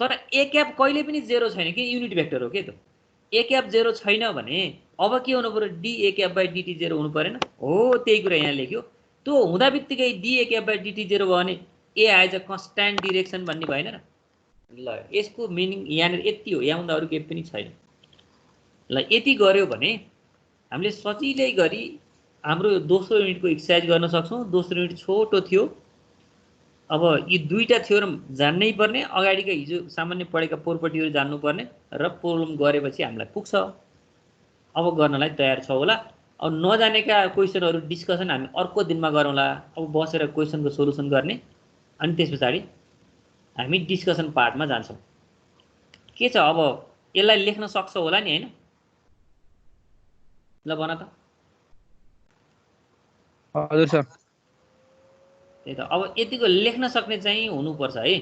तर a क्याप कहिले पनि 0 छैन कि युनिट भेक्टर हो के त। a क्याप 0 छैन भने अब के हुनु पर्यो? d a cap by dt 0 हुनु परेन? हो, त्यही कुरा यहाँ लेख्यो। त्यो हुँदा बित्तिकै d a cap by dt 0 भयो भने a has a constant direction भन्ने भएन र? ल यसको मिनिङ यहाँनिर यति हो, यहाँ हुँदा अरू केही पनि छैन। ल यति गर्यो भने हामीले सजिलै गरी हाम्रो दोस्रो युनिटको एक्सर्साइज गर्न सक्छौँ। दोस्रो युनिट छोटो थियो। अब यी दुईटा थ्योरम जान्नै पर्ने, अगाडिका हिजो सामान्य पढेका प्रोपर्टीहरू जान्नुपर्ने र प्रोब्लम गरेपछि हामीलाई पुग्छ। अब गर्नलाई तयार छ होला। अब नजानेका क्वेसनहरू डिस्कसन हामी अर्को दिनमा गरौँला। अब बसेर क्वेसनको सोलुसन गर्ने अनि त्यस पछाडि हामी डिस्कसन पार्टमा जान्छौँ। के छ अब यसलाई लेख्न सक्छौ होला नि हैन? ल भन त। हजुर सर। त्यही त अब यतिको लेख्न सक्ने चाहिँ हुनुपर्छ है।